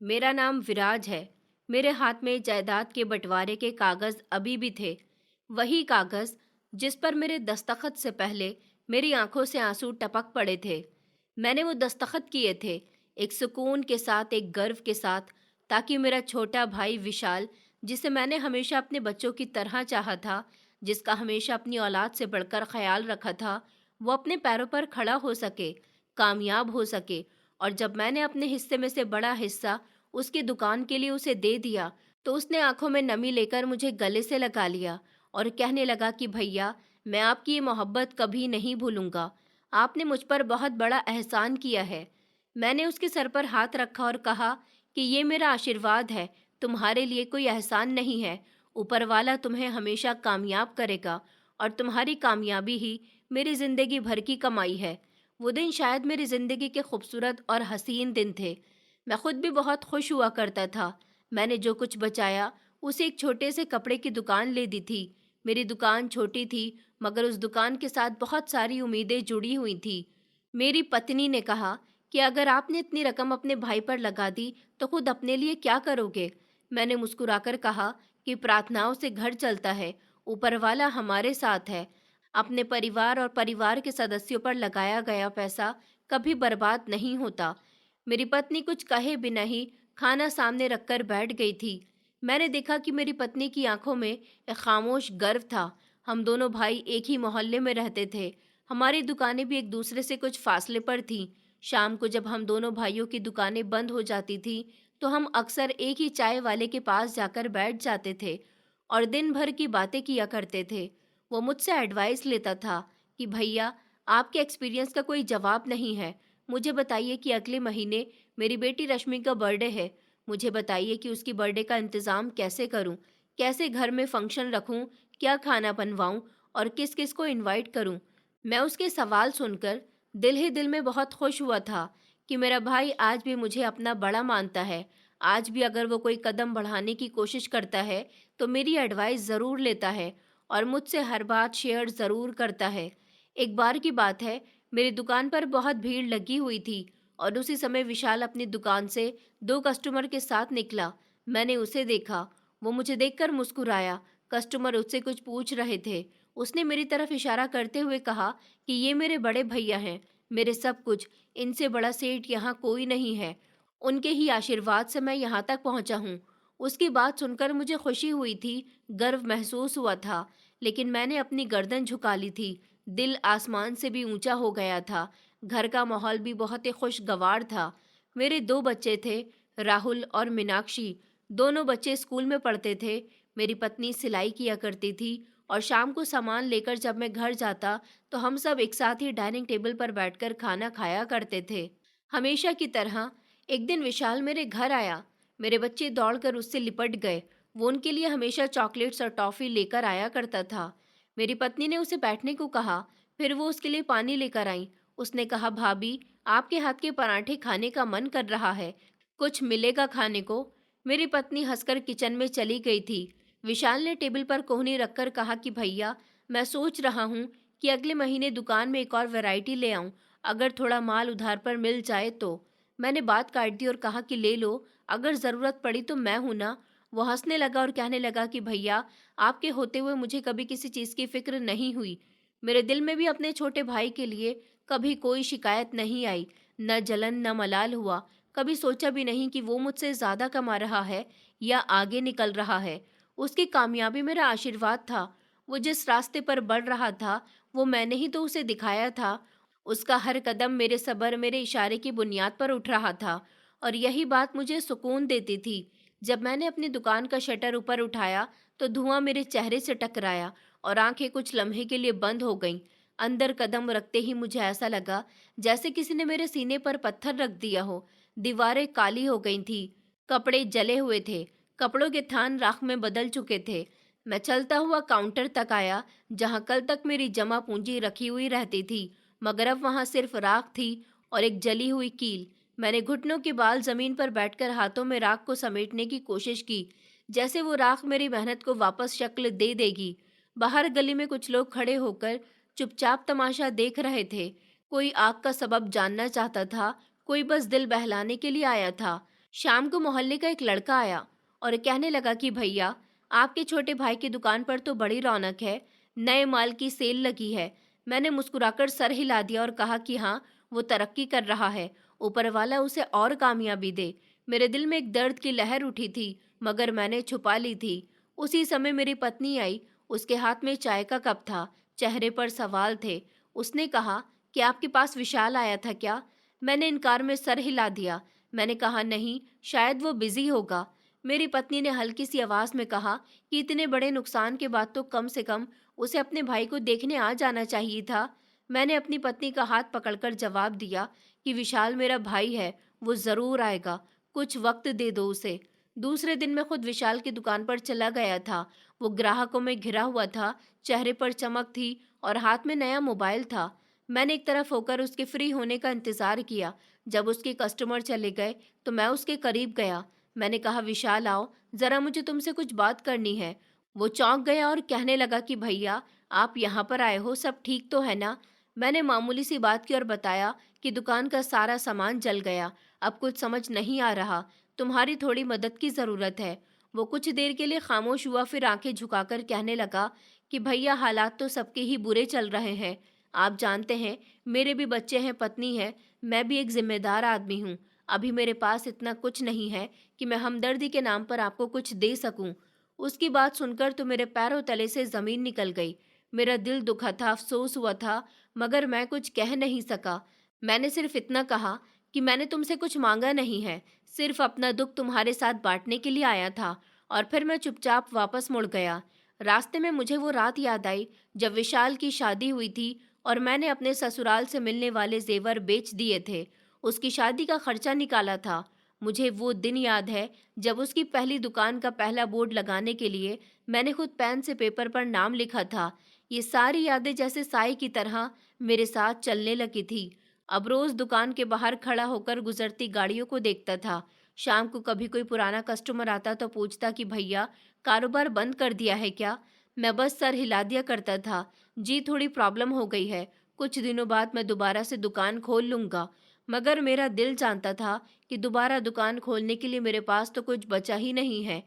मेरा नाम विराज है। मेरे हाथ में जायदाद के बंटवारे के कागज अभी भी थे। वही कागज जिस पर मेरे दस्तखत से पहले मेरी आंखों से आंसू टपक पड़े थे। मैंने वो दस्तखत किए थे, एक सुकून के साथ, एक गर्व के साथ, ताकि मेरा छोटा भाई विशाल, जिसे मैंने हमेशा अपने बच्चों की तरह चाहा था, जिसका हमेशा अपनी औलाद से बढ़कर ख्याल रखा था, वो अपने पैरों पर खड़ा हो सके, कामयाब हो सके। और जब मैंने अपने हिस्से में से बड़ा हिस्सा उसकी दुकान के लिए उसे दे दिया, तो उसने आंखों में नमी लेकर मुझे गले से लगा लिया और कहने लगा कि भैया, मैं आपकी ये मोहब्बत कभी नहीं भूलूंगा। आपने मुझ पर बहुत बड़ा एहसान किया है। मैंने उसके सर पर हाथ रखा और कहा कि ये मेरा आशीर्वाद है, तुम्हारे लिए कोई एहसान नहीं है। ऊपर वाला तुम्हें हमेशा कामयाब करेगा और तुम्हारी कामयाबी ही मेरी जिंदगी भर की कमाई है। वो दिन शायद मेरी जिंदगी के खूबसूरत और हसीन दिन थे। मैं खुद भी बहुत खुश हुआ करता था। मैंने जो कुछ बचाया उसे एक छोटे से कपड़े की दुकान ले दी थी। मेरी दुकान छोटी थी, मगर उस दुकान के साथ बहुत सारी उम्मीदें जुड़ी हुई थी। मेरी पत्नी ने कहा कि अगर आपने इतनी रकम अपने भाई पर लगा दी तो खुद अपने लिए क्या करोगे? मैंने मुस्कुराकर कहा कि प्रार्थनाओं से घर चलता है, ऊपर वाला हमारे साथ है। अपने परिवार और परिवार के सदस्यों पर लगाया गया पैसा कभी बर्बाद नहीं होता। मेरी पत्नी कुछ कहे बिना ही खाना सामने रखकर बैठ गई थी। मैंने देखा कि मेरी पत्नी की आंखों में एक खामोश गर्व था। हम दोनों भाई एक ही मोहल्ले में रहते थे। हमारी दुकानें भी एक दूसरे से कुछ फासले पर थीं। शाम को जब हम दोनों भाइयों की दुकानें बंद हो जाती थी, तो हम अक्सर एक ही चाय वाले के पास जाकर बैठ जाते थे और दिन भर की बातें किया करते थे। वो मुझसे एडवाइस लेता था कि भैया, आपके एक्सपीरियंस का कोई जवाब नहीं है। मुझे बताइए कि अगले महीने मेरी बेटी रश्मि का बर्थडे है। मुझे बताइए कि उसकी बर्थडे का इंतज़ाम कैसे करूं, कैसे घर में फंक्शन रखूं, क्या खाना बनवाऊं और किस किस को इनवाइट करूं। मैं उसके सवाल सुनकर दिल ही दिल में बहुत खुश हुआ था कि मेरा भाई आज भी मुझे अपना बड़ा मानता है। आज भी अगर वो कोई कदम बढ़ाने की कोशिश करता है तो मेरी एडवाइस ज़रूर लेता है और मुझसे हर बात शेयर ज़रूर करता है। एक बार की बात है, मेरी दुकान पर बहुत भीड़ लगी हुई थी और उसी समय विशाल अपनी दुकान से दो कस्टमर के साथ निकला। मैंने उसे देखा। वो मुझे देखकर मुस्कुराया। कस्टमर उससे कुछ पूछ रहे थे। उसने मेरी तरफ इशारा करते हुए कहा कि ये मेरे बड़े भैया हैं, मेरे सब कुछ। इनसे बड़ा सेठ यहाँ कोई नहीं है। उनके ही आशीर्वाद से मैं यहाँ तक पहुँचा हूँ। उसकी बात सुनकर मुझे खुशी हुई थी, गर्व महसूस हुआ था, लेकिन मैंने अपनी गर्दन झुका ली थी। दिल आसमान से भी ऊंचा हो गया था। घर का माहौल भी बहुत ही खुशगवार था। मेरे दो बच्चे थे, राहुल और मीनाक्षी। दोनों बच्चे स्कूल में पढ़ते थे। मेरी पत्नी सिलाई किया करती थी और शाम को सामान लेकर जब मैं घर जाता तो हम सब एक साथ ही डाइनिंग टेबल पर बैठकर खाना खाया करते थे। हमेशा की तरह एक दिन विशाल मेरे घर आया। मेरे बच्चे दौड़कर उससे लिपट गए। वो उनके लिए हमेशा चॉकलेट्स और टॉफ़ी लेकर आया करता था। मेरी पत्नी ने उसे बैठने को कहा, फिर वो उसके लिए पानी लेकर आई। उसने कहा, भाभी, आपके हाथ के पराठे खाने का मन कर रहा है, कुछ मिलेगा खाने को? मेरी पत्नी हंसकर किचन में चली गई थी। विशाल ने टेबल पर कोहनी रखकर कहा कि भैया, मैं सोच रहा हूँ कि अगले महीने दुकान में एक और वैरायटी ले आऊं, अगर थोड़ा माल उधार पर मिल जाए तो। मैंने बात काट दी और कहा कि ले लो, अगर ज़रूरत पड़ी तो मैं हूं ना। वो हंसने लगा और कहने लगा कि भैया, आपके होते हुए मुझे कभी किसी चीज़ की फिक्र नहीं हुई। मेरे दिल में भी अपने छोटे भाई के लिए कभी कोई शिकायत नहीं आई, न जलन न मलाल हुआ। कभी सोचा भी नहीं कि वो मुझसे ज़्यादा कमा रहा है या आगे निकल रहा है। उसकी कामयाबी मेरा आशीर्वाद था। वो जिस रास्ते पर बढ़ रहा था, वो मैंने ही तो उसे दिखाया था। उसका हर कदम मेरे सब्र, मेरे इशारे की बुनियाद पर उठ रहा था और यही बात मुझे सुकून देती थी। जब मैंने अपनी दुकान का शटर ऊपर उठाया तो धुआं मेरे चेहरे से टकराया और आंखें कुछ लम्हे के लिए बंद हो गईं। अंदर कदम रखते ही मुझे ऐसा लगा जैसे किसी ने मेरे सीने पर पत्थर रख दिया हो। दीवारें काली हो गई थी, कपड़े जले हुए थे, कपड़ों के थान राख में बदल चुके थे। मैं चलता हुआ काउंटर तक आया, जहां कल तक मेरी जमा पूंजी रखी हुई रहती थी, मगर अब वहां सिर्फ राख थी और एक जली हुई कील। मैंने घुटनों के बाल जमीन पर बैठकर हाथों में राख को समेटने की कोशिश की, जैसे वो राख मेरी मेहनत को वापस शक्ल दे देगी। बाहर गली में कुछ लोग खड़े होकर चुपचाप तमाशा देख रहे थे। कोई आग का सबब जानना चाहता था, कोई बस दिल बहलाने के लिए आया था। शाम को मोहल्ले का एक लड़का आया और कहने लगा कि भैया, आपके छोटे भाई की दुकान पर तो बड़ी रौनक है, नए माल की सेल लगी है। मैंने मुस्कुराकर सर हिला दिया और कहा कि हाँ, वो तरक्की कर रहा है, ऊपर वाला उसे और कामयाबी दे। मेरे दिल में एक दर्द की लहर उठी थी, मगर मैंने छुपा ली थी। उसी समय मेरी पत्नी आई, उसके हाथ में चाय का कप था, चेहरे पर सवाल थे। उसने कहा कि आपके पास विशाल आया था क्या? मैंने इनकार में सर हिला दिया। मैंने कहा नहीं, शायद वो बिजी होगा। मेरी पत्नी ने हल्की सी आवाज में कहा कि इतने बड़े नुकसान के बाद तो कम से कम उसे अपने भाई को देखने आ जाना चाहिए था। मैंने अपनी पत्नी का हाथ पकड़कर जवाब दिया कि विशाल मेरा भाई है, वो जरूर आएगा, कुछ वक्त दे दो उसे। दूसरे दिन मैं खुद विशाल की दुकान पर चला गया था। वो ग्राहकों में घिरा हुआ था, चेहरे पर चमक थी और हाथ में नया मोबाइल था। मैंने एक तरफ होकर उसके फ्री होने का इंतजार किया। जब उसके कस्टमर चले गए तो मैं उसके करीब गया। मैंने कहा, विशाल आओ, जरा मुझे तुमसे कुछ बात करनी है। वो चौंक गया और कहने लगा कि भैया, आप यहाँ पर आए हो, सब ठीक तो है ना? मैंने मामूली सी बात की और बताया कि दुकान का सारा सामान जल गया, अब कुछ समझ नहीं आ रहा, तुम्हारी थोड़ी मदद की ज़रूरत है। वो कुछ देर के लिए खामोश हुआ, फिर आंखें झुकाकर कहने लगा कि भैया, हालात तो सबके ही बुरे चल रहे हैं। आप जानते हैं, मेरे भी बच्चे हैं, पत्नी है, मैं भी एक जिम्मेदार आदमी हूँ। अभी मेरे पास इतना कुछ नहीं है कि मैं हमदर्दी के नाम पर आपको कुछ दे सकूं। उसकी बात सुनकर तो मेरे पैरों तले से जमीन निकल गई। मेरा दिल दुखा था, अफसोस हुआ था, मगर मैं कुछ कह नहीं सका। मैंने सिर्फ इतना कहा कि मैंने तुमसे कुछ मांगा नहीं है, सिर्फ अपना दुख तुम्हारे साथ बांटने के लिए आया था। और फिर मैं चुपचाप वापस मुड़ गया। रास्ते में मुझे वो रात याद आई जब विशाल की शादी हुई थी और मैंने अपने ससुराल से मिलने वाले जेवर बेच दिए थे। उसकी शादी का खर्चा निकाला था। मुझे वो दिन याद है जब उसकी पहली दुकान का पहला बोर्ड लगाने के लिए मैंने खुद पेन से पेपर पर नाम लिखा था। ये सारी यादें जैसे साए की तरह मेरे साथ चलने लगी थी। अब रोज दुकान के बाहर खड़ा होकर गुजरती गाड़ियों को देखता था। शाम को कभी कोई पुराना कस्टमर आता तो पूछता कि भैया, कारोबार बंद कर दिया है क्या? मैं बस सर हिला दिया करता था, जी थोड़ी प्रॉब्लम हो गई है, कुछ दिनों बाद मैं दोबारा से दुकान खोल लूंगा। मगर मेरा दिल जानता था कि दोबारा दुकान खोलने के लिए मेरे पास तो कुछ बचा ही नहीं है।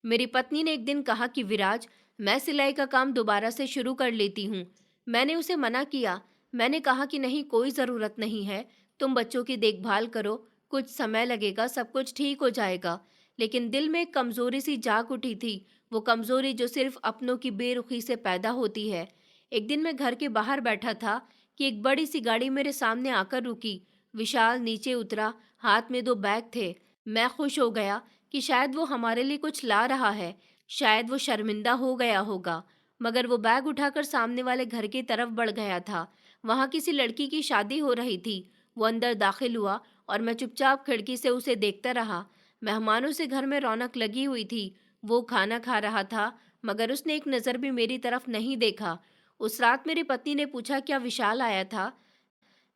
मेरी पत्नी ने एक दिन कहा कि विराज, मैं सिलाई का काम दोबारा से शुरू कर लेती हूँ। मैंने उसे मना किया। मैंने कहा कि नहीं, कोई ज़रूरत नहीं है, तुम बच्चों की देखभाल करो, कुछ समय लगेगा, सब कुछ ठीक हो जाएगा। लेकिन दिल में एक कमज़ोरी सी जाग उठी थी, वो कमज़ोरी जो सिर्फ अपनों की बेरुखी से पैदा होती है। एक दिन मैं घर के बाहर बैठा था कि एक बड़ी सी गाड़ी मेरे सामने आकर रुकी। विशाल नीचे उतरा, हाथ में 2 बैग थे। मैं खुश हो गया कि शायद वो हमारे लिए कुछ ला रहा है, शायद वो शर्मिंदा हो गया होगा। मगर वो बैग उठाकर सामने वाले घर की तरफ बढ़ गया था। वहाँ किसी लड़की की शादी हो रही थी। वो अंदर दाखिल हुआ और मैं चुपचाप खिड़की से उसे देखता रहा। मेहमानों से घर में रौनक लगी हुई थी। वो खाना खा रहा था, मगर उसने एक नज़र भी मेरी तरफ नहीं देखा। उस रात मेरी पत्नी ने पूछा, क्या विशाल आया था?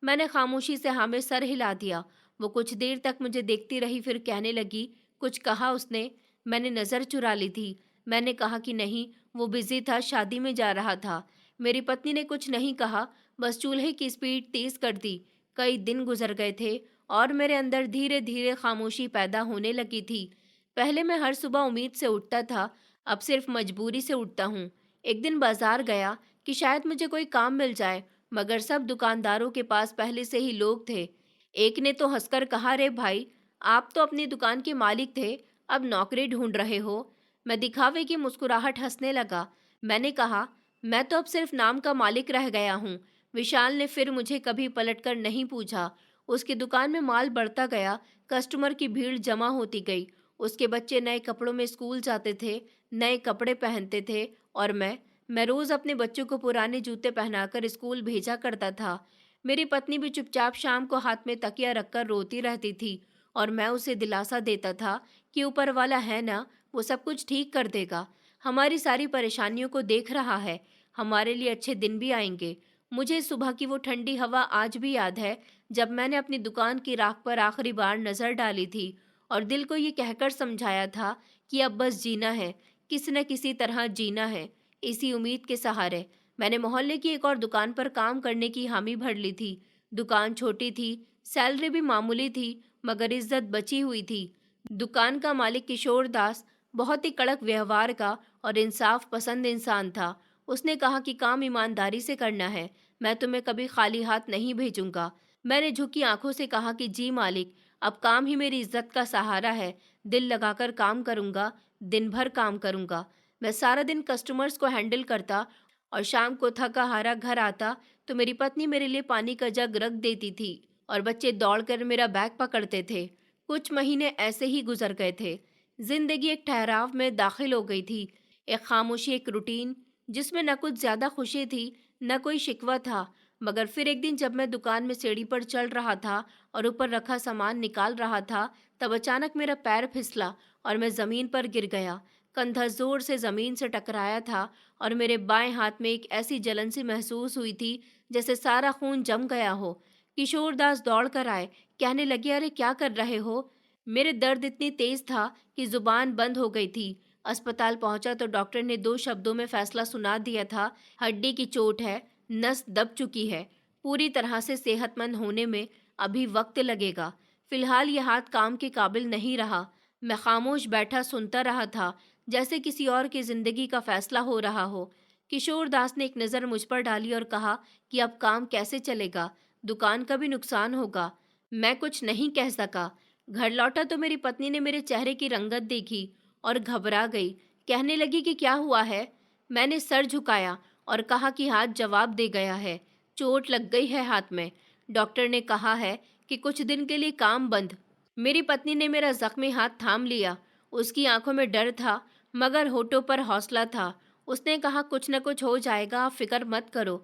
मैंने खामोशी से हाँ में सर हिला दिया। वो कुछ देर तक मुझे देखती रही, फिर कहने लगी, कुछ कहा उसने? मैंने नज़र चुरा ली थी। मैंने कहा कि नहीं, वो बिजी था, शादी में जा रहा था। मेरी पत्नी ने कुछ नहीं कहा, बस चूल्हे की स्पीड तेज कर दी। कई दिन गुजर गए थे और मेरे अंदर धीरे धीरे खामोशी पैदा होने लगी थी। पहले मैं हर सुबह उम्मीद से उठता था, अब सिर्फ मजबूरी से उठता हूँ। एक दिन बाजार गया कि शायद मुझे कोई काम मिल जाए, मगर सब दुकानदारों के पास पहले से ही लोग थे। एक ने तो हंसकर कहा, रे भाई, आप तो अपनी दुकान के मालिक थे, अब नौकरी ढूंढ रहे हो? मैं दिखावे की मुस्कुराहट हंसने लगा। मैंने कहा, मैं तो अब सिर्फ नाम का मालिक रह गया हूँ। विशाल ने फिर मुझे कभी पलटकर नहीं पूछा। उसकी दुकान में माल बढ़ता गया, कस्टमर की भीड़ जमा होती गई। उसके बच्चे नए कपड़ों में स्कूल जाते थे, नए कपड़े पहनते थे, और मैं रोज अपने बच्चों को पुराने जूते पहनाकर स्कूल भेजा करता था। मेरी पत्नी भी चुपचाप शाम को हाथ में तकिया रखकर रोती रहती थी, और मैं उसे दिलासा देता था कि ऊपर वाला है ना, वो सब कुछ ठीक कर देगा। हमारी सारी परेशानियों को देख रहा है, हमारे लिए अच्छे दिन भी आएंगे। मुझे सुबह की वो ठंडी हवा आज भी याद है, जब मैंने अपनी दुकान की राख पर आखिरी बार नजर डाली थी और दिल को ये कहकर समझाया था कि अब बस जीना है, किसी न किसी तरह जीना है। इसी उम्मीद के सहारे मैंने मोहल्ले की एक और दुकान पर काम करने की हामी भर ली थी। दुकान छोटी थी, सैलरी भी मामूली थी, मगर इज्जत बची हुई थी। दुकान का मालिक किशोर दास बहुत ही कड़क व्यवहार का और इंसाफ पसंद इंसान था। उसने कहा कि काम ईमानदारी से करना है, मैं तुम्हें कभी खाली हाथ नहीं भेजूंगा। मैंने झुकी आंखों से कहा कि जी मालिक, अब काम ही मेरी इज्जत का सहारा है। दिल लगाकर काम करूंगा, दिन भर काम करूंगा। मैं सारा दिन कस्टमर्स को हैंडल करता और शाम को थका हारा घर आता तो मेरी पत्नी मेरे लिए पानी का जग रख देती थी और बच्चे दौड़कर मेरा बैग पकड़ते थे। कुछ महीने ऐसे ही गुजर गए थे। जिंदगी एक ठहराव में दाखिल हो गई थी। एक खामोशी, एक रूटीन जिसमें न कुछ ज्यादा खुशी थी, न कोई शिकवा था। मगर फिर एक दिन जब मैं दुकान में सीढ़ी पर चल रहा था और ऊपर रखा सामान निकाल रहा था, तब अचानक मेरा पैर फिसला और मैं जमीन पर गिर गया। कंधा जोर से जमीन से टकराया था और मेरे बाएं हाथ में एक ऐसी जलन सी महसूस हुई थी जैसे सारा खून जम गया हो। किशोर दास दौड़ कर आए, कहने लगे, अरे क्या कर रहे हो? मेरे दर्द इतनी तेज था कि जुबान बंद हो गई थी। अस्पताल पहुंचा तो डॉक्टर ने 2 शब्दों में फैसला सुना दिया था, हड्डी की चोट है, नस दब चुकी है, पूरी तरह से सेहतमंद होने में अभी वक्त लगेगा। फिलहाल यह हाथ काम के काबिल नहीं रहा। मैं खामोश बैठा सुनता रहा था, जैसे किसी और की जिंदगी का फैसला हो रहा हो। किशोर दास ने एक नज़र मुझ पर डाली और कहा कि अब काम कैसे चलेगा, दुकान का भी नुकसान होगा। मैं कुछ नहीं कह सका। घर लौटा तो मेरी पत्नी ने मेरे चेहरे की रंगत देखी और घबरा गई। कहने लगी कि क्या हुआ है? मैंने सर झुकाया और कहा कि हाथ जवाब दे गया है, चोट लग गई है हाथ में। डॉक्टर ने कहा है कि कुछ दिन के लिए काम बंद। मेरी पत्नी ने मेरा जख्मी हाथ थाम लिया। उसकी आंखों में डर था मगर होठों पर हौसला था। उसने कहा, कुछ न कुछ हो जाएगा, आप फिक्र मत करो।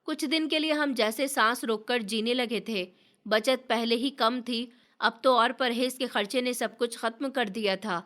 कुछ दिन के लिए हम जैसे सांस रोककर जीने लगे थे। बचत पहले ही कम थी, अब तो और परहेज के खर्चे ने सब कुछ खत्म कर दिया था।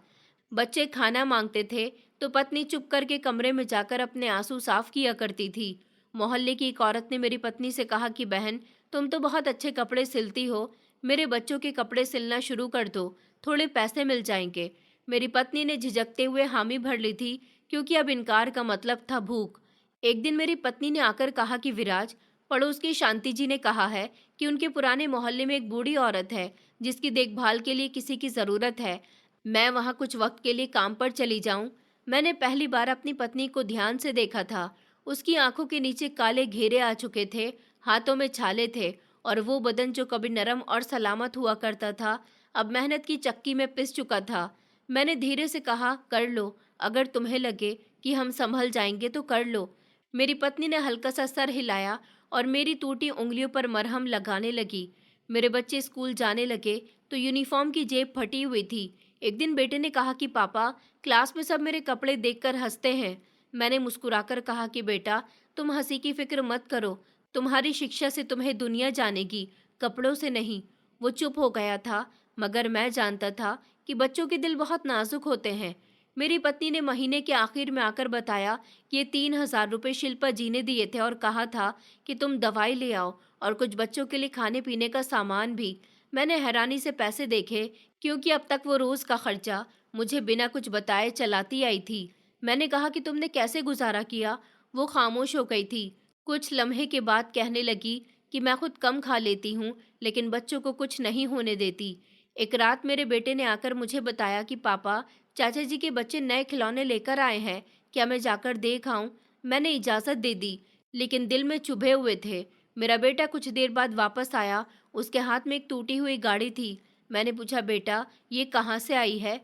बच्चे खाना मांगते थे तो पत्नी चुप करके कमरे में जाकर अपने आंसू साफ किया करती थी। मोहल्ले की एक औरत ने मेरी पत्नी से कहा कि बहन, तुम तो बहुत अच्छे कपड़े सिलती हो, मेरे बच्चों के कपड़े सिलना शुरू कर दो, थोड़े पैसे मिल जाएंगे। मेरी पत्नी ने झिझकते हुए हामी भर ली थी, क्योंकि अब इनकार का मतलब था भूख। एक दिन मेरी पत्नी ने आकर कहा कि विराज, पड़ोस की शांति जी ने कहा है कि उनके पुराने मोहल्ले में एक बूढ़ी औरत है जिसकी देखभाल के लिए किसी की ज़रूरत है। मैं वहाँ कुछ वक्त के लिए काम पर चली जाऊँ। मैंने पहली बार अपनी पत्नी को ध्यान से देखा था। उसकी आंखों के नीचे काले घेरे आ चुके थे, हाथों में छाले थे और वो बदन जो कभी नरम और सलामत हुआ करता था, अब मेहनत की चक्की में पिस चुका था। मैंने धीरे से कहा, कर लो, अगर तुम्हें लगे कि हम संभल जाएंगे तो कर लो। मेरी पत्नी ने हल्का सा सर हिलाया और मेरी टूटी उंगलियों पर मरहम लगाने लगी। मेरे बच्चे स्कूल जाने लगे तो यूनिफॉर्म की जेब फटी हुई थी। एक दिन बेटे ने कहा कि पापा, क्लास में सब मेरे कपड़े देखकर हंसते हैं। मैंने मुस्कुराकर कहा कि बेटा, तुम हंसी की फिक्र मत करो, तुम्हारी शिक्षा से तुम्हें दुनिया जानेगी, कपड़ों से नहीं। वो चुप हो गया था, मगर मैं जानता था कि बच्चों के दिल बहुत नाजुक होते हैं। मेरी पत्नी ने महीने के आखिर में आकर बताया कि ये 3,000 रुपये शिल्पा जी ने दिए थे और कहा था कि तुम दवाई ले आओ और कुछ बच्चों के लिए खाने पीने का सामान भी। मैंने हैरानी से पैसे देखे, क्योंकि अब तक वो रोज का खर्चा मुझे बिना कुछ बताए चलाती आई थी। मैंने कहा कि तुमने कैसे गुजारा किया? वो खामोश हो गई थी। कुछ लम्हे के बाद कहने लगी कि मैं खुद कम खा लेती हूँ, लेकिन बच्चों को कुछ नहीं होने देती। एक रात मेरे बेटे ने आकर मुझे बताया कि पापा, चाचा जी के बच्चे नए खिलौने लेकर आए हैं, क्या मैं जाकर देख आऊं? मैंने इजाज़त दे दी, लेकिन दिल में चुभे हुए थे। मेरा बेटा कुछ देर बाद वापस आया। उसके हाथ में एक टूटी हुई गाड़ी थी। मैंने पूछा, बेटा ये कहाँ से आई है?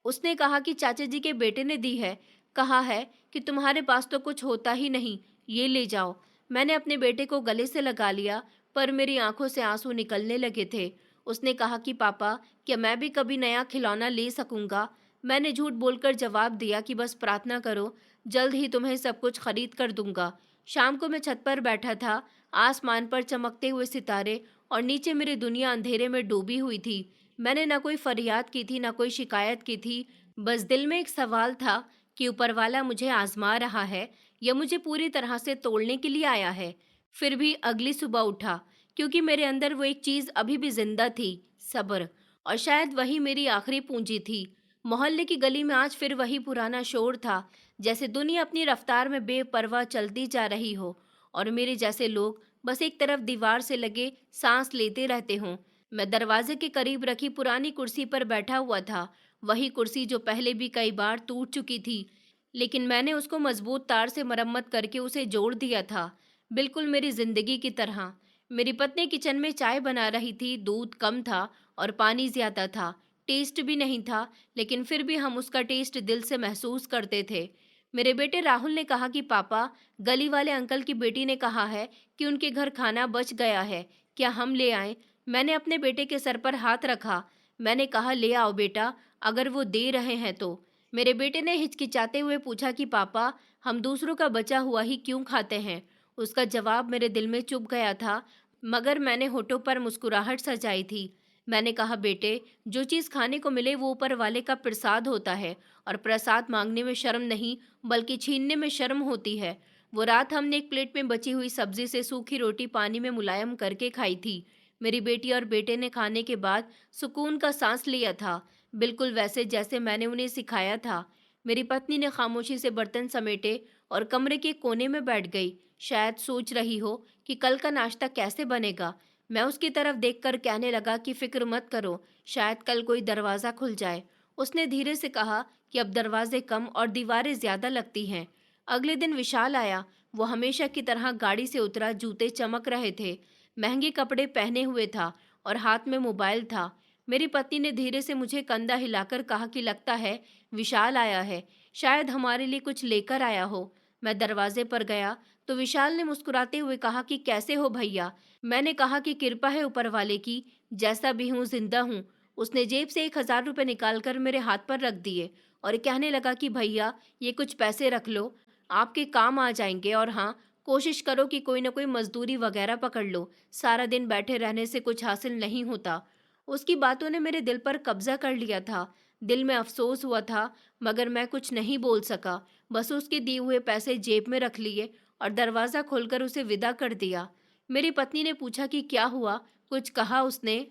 उसने कहा कि चाचा जी के बेटे ने दी है। कहा है कि तुम्हारे पास तो कुछ होता ही नहीं, ये ले जाओ। मैंने अपने बेटे को गले से लगा लिया, पर मेरी आंखों से आंसू निकलने लगे थे। उसने कहा कि पापा, क्या मैं भी कभी नया खिलौना ले सकूंगा? मैंने झूठ बोलकर जवाब दिया कि बस प्रार्थना करो, जल्द ही तुम्हें सब कुछ खरीद कर दूंगा। शाम को मैं छत पर बैठा था, आसमान पर चमकते हुए सितारे और नीचे मेरी दुनिया अंधेरे में डूबी हुई थी। मैंने ना कोई फरियाद की थी, ना कोई शिकायत की थी। बस दिल में एक सवाल था कि ऊपर वाला मुझे आजमा रहा है या मुझे पूरी तरह से तोड़ने के लिए आया है। फिर भी अगली सुबह उठा, क्योंकि मेरे अंदर वो एक चीज अभी भी जिंदा थी, सब्र। और शायद वही मेरी आखिरी पूंजी थी। मोहल्ले की गली में आज फिर वही पुराना शोर था, जैसे दुनिया अपनी रफ्तार में बेपरवाह चलती जा रही हो और मेरे जैसे लोग बस एक तरफ दीवार से लगे सांस लेते रहते हों। मैं दरवाजे के करीब रखी पुरानी कुर्सी पर बैठा हुआ था। वही कुर्सी जो पहले भी कई बार टूट चुकी थी, लेकिन मैंने उसको मजबूत तार से मरम्मत करके उसे जोड़ दिया था, बिल्कुल मेरी जिंदगी की तरह। मेरी पत्नी किचन में चाय बना रही थी। दूध कम था और पानी ज्यादा था। टेस्ट भी नहीं था, लेकिन फिर भी हम उसका टेस्ट दिल से महसूस करते थे। मेरे बेटे राहुल ने कहा कि पापा, गली वाले अंकल की बेटी ने कहा है कि उनके घर खाना बच गया है, क्या हम ले आएं? मैंने अपने बेटे के सर पर हाथ रखा। मैंने कहा, ले आओ बेटा, अगर वो दे रहे हैं तो। मेरे बेटे ने हिचकिचाते हुए पूछा कि पापा, हम दूसरों का बचा हुआ ही क्यों खाते हैं? उसका जवाब मेरे दिल में चुभ गया था, मगर मैंने होठों पर मुस्कुराहट सजाई थी। मैंने कहा, बेटे, जो चीज़ खाने को मिले वो ऊपर वाले का प्रसाद होता है, और प्रसाद मांगने में शर्म नहीं, बल्कि छीनने में शर्म होती है। वो रात हमने एक प्लेट में बची हुई सब्जी से सूखी रोटी पानी में मुलायम करके खाई थी। मेरी बेटी और बेटे ने खाने के बाद सुकून का सांस लिया था, बिल्कुल वैसे जैसे मैंने उन्हें सिखाया था। मेरी पत्नी ने खामोशी से बर्तन समेटे और कमरे के कोने में बैठ गई, शायद सोच रही हो कि कल का नाश्ता कैसे बनेगा। मैं उसकी तरफ देखकर कहने लगा कि फिक्र मत करो, शायद कल कोई दरवाज़ा खुल जाए। उसने धीरे से कहा कि अब दरवाजे कम और दीवारें ज्यादा लगती हैं। अगले दिन विशाल आया। वो हमेशा की तरह गाड़ी से उतरा। जूते चमक रहे थे, महंगे कपड़े पहने हुए था और हाथ में मोबाइल था। मेरी पत्नी ने धीरे से मुझे कंधा हिलाकर कहा कि लगता है विशाल आया है, शायद हमारे लिए कुछ लेकर आया हो। मैं दरवाजे पर गया तो विशाल ने मुस्कुराते हुए कहा कि कैसे हो भैया? मैंने कहा कि कृपा है ऊपर वाले की, जैसा भी हूँ जिंदा हूँ। उसने जेब से 1,000 रुपये निकालकर मेरे हाथ पर रख दिए और कहने लगा कि भैया, ये कुछ पैसे रख लो, आपके काम आ जाएंगे। और हाँ, कोशिश करो कि कोई ना कोई मजदूरी वगैरह पकड़ लो, सारा दिन बैठे रहने से कुछ हासिल नहीं होता। उसकी बातों ने मेरे दिल पर कब्जा कर लिया था। दिल में अफसोस हुआ था, मगर मैं कुछ नहीं बोल सका। बस उसके दिए हुए पैसे जेब में रख लिए और दरवाज़ा खोलकर उसे विदा कर दिया। मेरी पत्नी ने पूछा कि क्या हुआ, कुछ कहा उसने?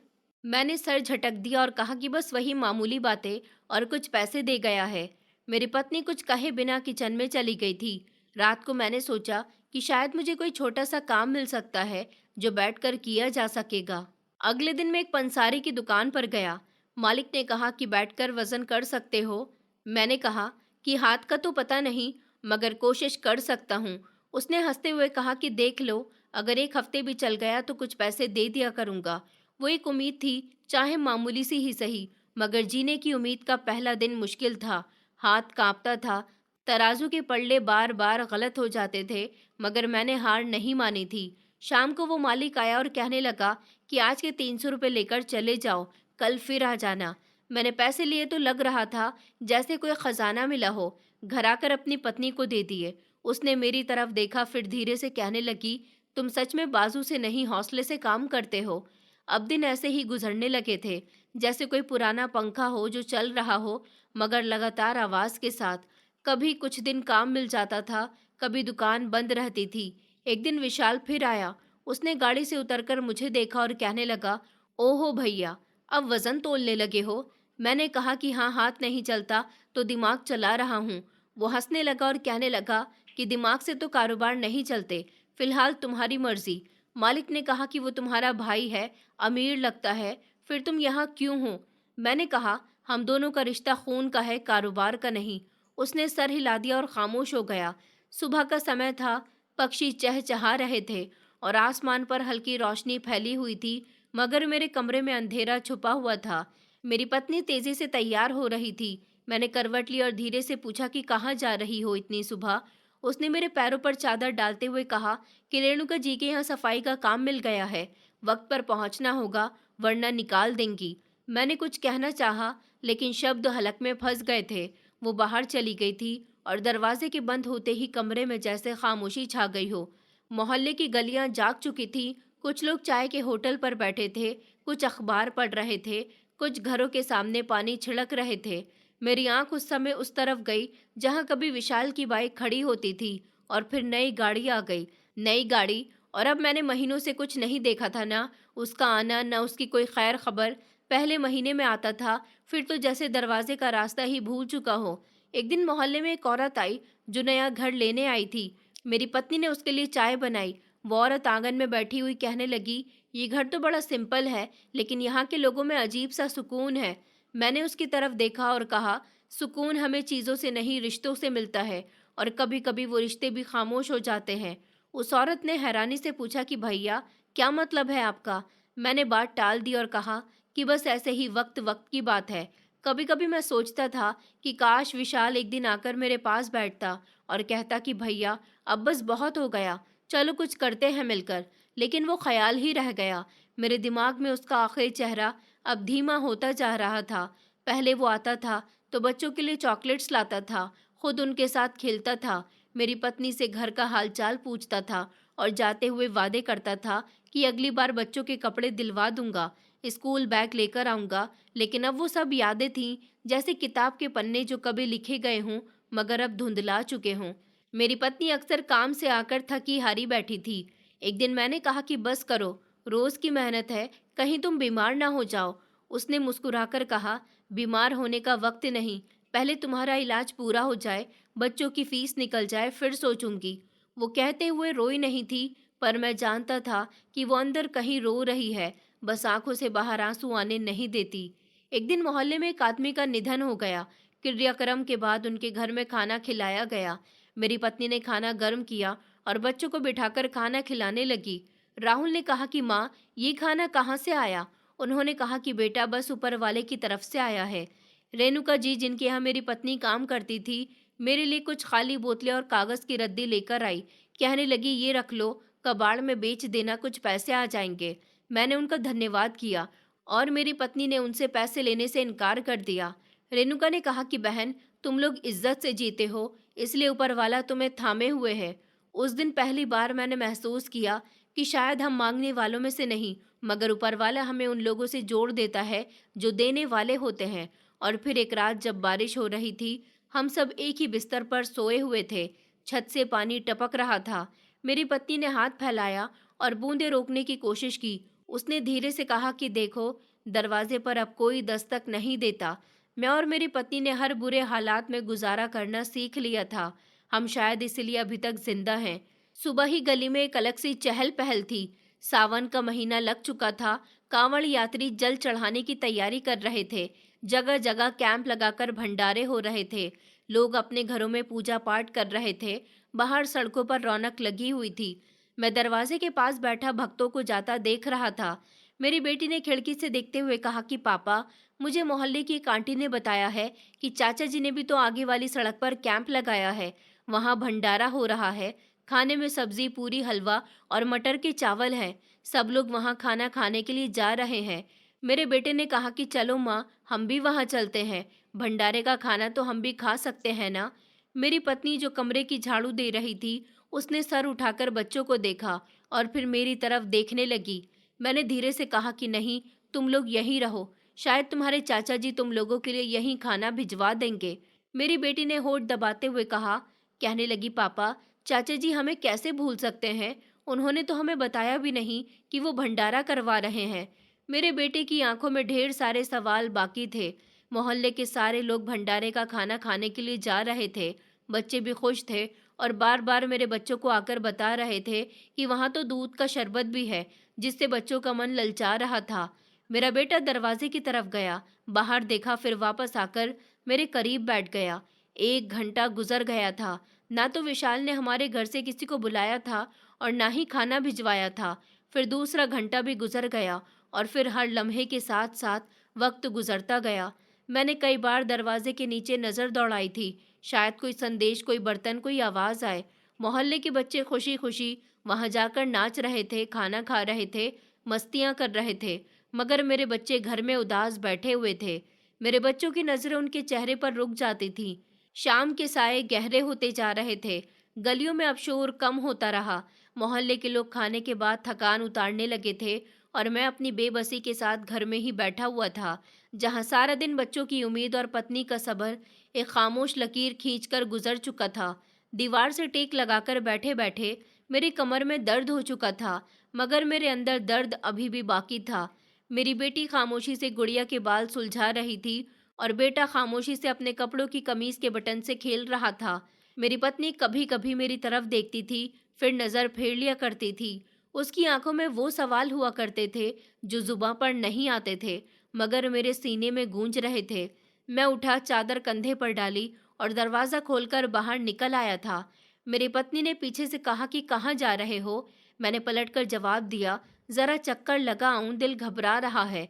मैंने सर झटक दिया और कहा कि बस वही मामूली बातें, और कुछ पैसे दे गया है। मेरी पत्नी कुछ कहे बिना किचन में चली गई थी। रात को मैंने सोचा कि शायद मुझे कोई छोटा सा काम मिल सकता है जो बैठकर किया जा सकेगा। अगले दिन मैं एक पंसारी की दुकान पर गया। मालिक ने कहा कि बैठकर वजन कर सकते हो। मैंने कहा कि हाथ का तो पता नहीं, मगर कोशिश कर सकता हूँ। उसने हंसते हुए कहा कि देख लो, अगर एक हफ्ते भी चल गया तो कुछ पैसे दे दिया करूँगा। वो एक उम्मीद थी, चाहे मामूली सी ही सही, मगर जीने की उम्मीद का पहला दिन मुश्किल था। हाथ कांपता था, तराजू के पल्ले बार बार गलत हो जाते थे, मगर मैंने हार नहीं मानी थी। शाम को वो मालिक आया और कहने लगा कि आज के 300 रुपये लेकर चले जाओ, कल फिर आ जाना। मैंने पैसे लिए तो लग रहा था जैसे कोई खजाना मिला हो। घर आकर अपनी पत्नी को दे दिए। उसने मेरी तरफ देखा, फिर धीरे से कहने लगी, तुम सच में बाजू से नहीं हौसले से काम करते हो। अब दिन ऐसे ही गुजरने लगे थे, जैसे कोई पुराना पंखा हो जो चल रहा हो, मगर लगातार आवाज के साथ। कभी कुछ दिन काम मिल जाता था, कभी दुकान बंद रहती थी। एक दिन विशाल फिर आया। उसने गाड़ी से उतरकर मुझे देखा और कहने लगा, ओहो भैया, अब वजन तोलने लगे हो? मैंने कहा कि हाँ, हाथ नहीं चलता तो दिमाग चला रहा हूँ। वो हंसने लगा और कहने लगा कि दिमाग से तो कारोबार नहीं चलते, फिलहाल तुम्हारी मर्जी। मालिक ने कहा कि वो तुम्हारा भाई है, अमीर लगता है, फिर तुम यहाँ क्यों हो? मैंने कहा, हम दोनों का रिश्ता खून का है, कारोबार का नहीं। उसने सर हिला दिया और खामोश हो गया। सुबह का समय था, पक्षी चहचहा रहे थे और आसमान पर हल्की रोशनी फैली हुई थी, मगर मेरे कमरे में अंधेरा छुपा हुआ था। मेरी पत्नी तेजी से तैयार हो रही थी। मैंने करवट ली और धीरे से पूछा कि कहाँ जा रही हो इतनी सुबह? उसने मेरे पैरों पर चादर डालते हुए कहा कि रेणुका जी के यहाँ सफाई का काम मिल गया है, वक्त पर पहुंचना होगा, वरना निकाल देंगी। मैंने कुछ कहना चाहा, लेकिन शब्द हलक में फंस गए थे। वो बाहर चली गई थी और दरवाजे के बंद होते ही कमरे में जैसे खामोशी छा गई हो। मोहल्ले की गलियां जाग चुकी थी। कुछ लोग चाय के होटल पर बैठे थे, कुछ अखबार पढ़ रहे थे, कुछ घरों के सामने पानी छिड़क रहे थे। मेरी आंख उस समय उस तरफ गई जहां कभी विशाल की बाइक खड़ी होती थी, और फिर नई गाड़ी आ गई। नई गाड़ी, और अब मैंने महीनों से कुछ नहीं देखा था, ना उसका आना, ना उसकी कोई खैर खबर। पहले महीने में आता था, फिर तो जैसे दरवाजे का रास्ता ही भूल चुका हो। एक दिन मोहल्ले में एक औरत आई जो नया घर लेने आई थी। मेरी पत्नी ने उसके लिए चाय बनाई। वो औरत आंगन में बैठी हुई कहने लगी ये घर तो बड़ा सिंपल है, लेकिन यहाँ के लोगों में अजीब सा सुकून है। मैंने उसकी तरफ देखा और कहा, सुकून हमें चीज़ों से नहीं रिश्तों से मिलता है, और कभी कभी वो रिश्ते भी खामोश हो जाते हैं। उस औरत ने हैरानी से पूछा कि भैया, क्या मतलब है आपका? मैंने बात टाल दी और कहा कि बस ऐसे ही वक्त वक्त की बात है। कभी कभी मैं सोचता था कि काश विशाल एक दिन आकर मेरे पास बैठता और कहता कि भैया, अब बस बहुत हो गया, चलो कुछ करते हैं मिलकर। लेकिन वो ख्याल ही रह गया। मेरे दिमाग में उसका आखिरी चेहरा अब धीमा होता जा रहा था। पहले वो आता था तो बच्चों के लिए चॉकलेट्स लाता था, खुद उनके साथ खेलता था, मेरी पत्नी से घर का हालचाल पूछता था और जाते हुए वादे करता था कि अगली बार बच्चों के कपड़े दिलवा दूंगा, स्कूल बैग लेकर आऊंगा। लेकिन अब वो सब यादें थीं, जैसे किताब के पन्ने जो कभी लिखे गए हों मगर अब धुंधला चुके हों। मेरी पत्नी अक्सर काम से आकर थकी हारी बैठी थी। एक दिन मैंने कहा कि बस करो, रोज की मेहनत है, कहीं तुम बीमार ना हो जाओ। उसने मुस्कुराकर कहा, बीमार होने का वक्त नहीं, पहले तुम्हारा इलाज पूरा हो जाए, बच्चों की फीस निकल जाए, फिर सोचूंगी। वो कहते हुए रोई नहीं थी, पर मैं जानता था कि वो अंदर कहीं रो रही है, बस आंखों से बाहर आंसू आने नहीं देती। एक दिन मोहल्ले में एक आदमी का निधन हो गया। क्रियाक्रम के बाद उनके घर में खाना खिलाया गया। मेरी पत्नी ने खाना गर्म किया और बच्चों को बिठाकर खाना खिलाने लगी। राहुल ने कहा कि माँ, ये खाना कहाँ से आया? उन्होंने कहा कि बेटा, बस ऊपर वाले की तरफ से आया है। रेणुका जी, जिनके यहाँ मेरी पत्नी काम करती थी, मेरे लिए कुछ खाली बोतलें और कागज की रद्दी लेकर आई। कहने लगी, ये रख लो, कबाड़ में बेच देना, कुछ पैसे आ जाएंगे। मैंने उनका धन्यवाद किया और मेरी पत्नी ने उनसे पैसे लेने से इनकार कर दिया। रेणुका ने कहा कि बहन, तुम लोग इज्जत से जीते हो, इसलिए ऊपर वाला तुम्हें थामे हुए है। उस दिन पहली बार मैंने महसूस किया कि शायद हम मांगने वालों में से नहीं, मगर ऊपर वाला हमें उन लोगों से जोड़ देता है जो देने वाले होते हैं। और फिर एक रात जब बारिश हो रही थी, हम सब एक ही बिस्तर पर सोए हुए थे। छत से पानी टपक रहा था। मेरी पत्नी ने हाथ फैलाया और बूंदे रोकने की कोशिश की। उसने धीरे से कहा कि देखो, दरवाजे पर अब कोई दस्तक नहीं देता। मैं और मेरी पत्नी ने हर बुरे हालात में गुजारा करना सीख लिया था। हम शायद इसलिए अभी तक जिंदा हैं। सुबह ही गली में एक अलग सी चहल पहल थी। सावन का महीना लग चुका था। कांवड़ यात्री जल चढ़ाने की तैयारी कर रहे थे। जगह जगह कैंप लगाकर भंडारे हो रहे थे। लोग अपने घरों में पूजा पाठ कर रहे थे। बाहर सड़कों पर रौनक लगी हुई थी। मैं दरवाजे के पास बैठा भक्तों को जाता देख रहा था। मेरी बेटी ने खिड़की से देखते हुए कहा कि पापा, मुझे मोहल्ले की एक आंटी ने बताया है कि चाचा जी ने भी तो आगे वाली सड़क पर कैंप लगाया है। वहां भंडारा हो रहा है। खाने में सब्जी, पूरी, हलवा और मटर के चावल हैं। सब लोग वहां खाना खाने के लिए जा रहे हैं। मेरे बेटे ने कहा कि चलो माँ, हम भी वहां चलते हैं। भंडारे का खाना तो हम भी खा सकते हैं ना। मेरी पत्नी, जो कमरे की झाड़ू दे रही थी, उसने सर उठाकर बच्चों को देखा और फिर मेरी तरफ देखने लगी। मैंने धीरे से कहा कि नहीं, तुम लोग यहीं रहो, शायद तुम्हारे चाचा जी तुम लोगों के लिए यहीं खाना भिजवा देंगे। मेरी बेटी ने होठ दबाते हुए कहा, कहने लगी, पापा, चाचा जी हमें कैसे भूल सकते हैं? उन्होंने तो हमें बताया भी नहीं कि वो भंडारा करवा रहे हैं। मेरे बेटे की आंखों में ढेर सारे सवाल बाकी थे। मोहल्ले के सारे लोग भंडारे का खाना खाने के लिए जा रहे थे। बच्चे भी खुश थे और बार बार मेरे बच्चों को आकर बता रहे थे कि वहाँ तो दूध का शरबत भी है, जिससे बच्चों का मन ललचा रहा था। मेरा बेटा दरवाजे की तरफ गया, बाहर देखा, फिर वापस आकर मेरे करीब बैठ गया। 1 घंटा गुजर गया था। ना तो विशाल ने हमारे घर से किसी को बुलाया था और ना ही खाना भिजवाया था। फिर दूसरा घंटा भी गुजर गया और फिर हर लम्हे के साथ साथ वक्त गुजरता गया। मैंने कई बार दरवाजे के नीचे नजर दौड़ाई थी, शायद कोई संदेश, कोई बर्तन, कोई आवाज आए। मोहल्ले के बच्चे खुशी खुशी वहां जाकर नाच रहे थे, खाना खा रहे थे, मस्तियां कर रहे थे। मगर मेरे बच्चे घर में उदास बैठे हुए थे। मेरे बच्चों की नजरें उनके चेहरे पर रुक जाती थीं। शाम के साये गहरे होते जा रहे थे। गलियों में अब शोर कम होता रहा। मोहल्ले के लोग खाने के बाद थकान उतारने लगे थे और मैं अपनी बेबसी के साथ घर में ही बैठा हुआ था, जहां सारा दिन बच्चों की उम्मीद और पत्नी का सब्र एक खामोश लकीर खींचकर गुजर चुका था। दीवार से टेक लगाकर बैठे बैठे मेरी कमर में दर्द हो चुका था, मगर मेरे अंदर दर्द अभी भी बाकी था। मेरी बेटी खामोशी से गुड़िया के बाल सुलझा रही थी और बेटा खामोशी से अपने कपड़ों की कमीज के बटन से खेल रहा था। मेरी पत्नी कभी कभी मेरी तरफ देखती थी, फिर नजर फेर लिया करती थी। उसकी आंखों में वो सवाल हुआ करते थे जो जुबां पर नहीं आते थे, मगर मेरे सीने में गूंज रहे थे। मैं उठा, चादर कंधे पर डाली और दरवाज़ा खोलकर बाहर निकल आया था। मेरी पत्नी ने पीछे से कहा कि कहाँ जा रहे हो? मैंने पलटकर जवाब दिया, ज़रा चक्कर लगा आऊं, दिल घबरा रहा है।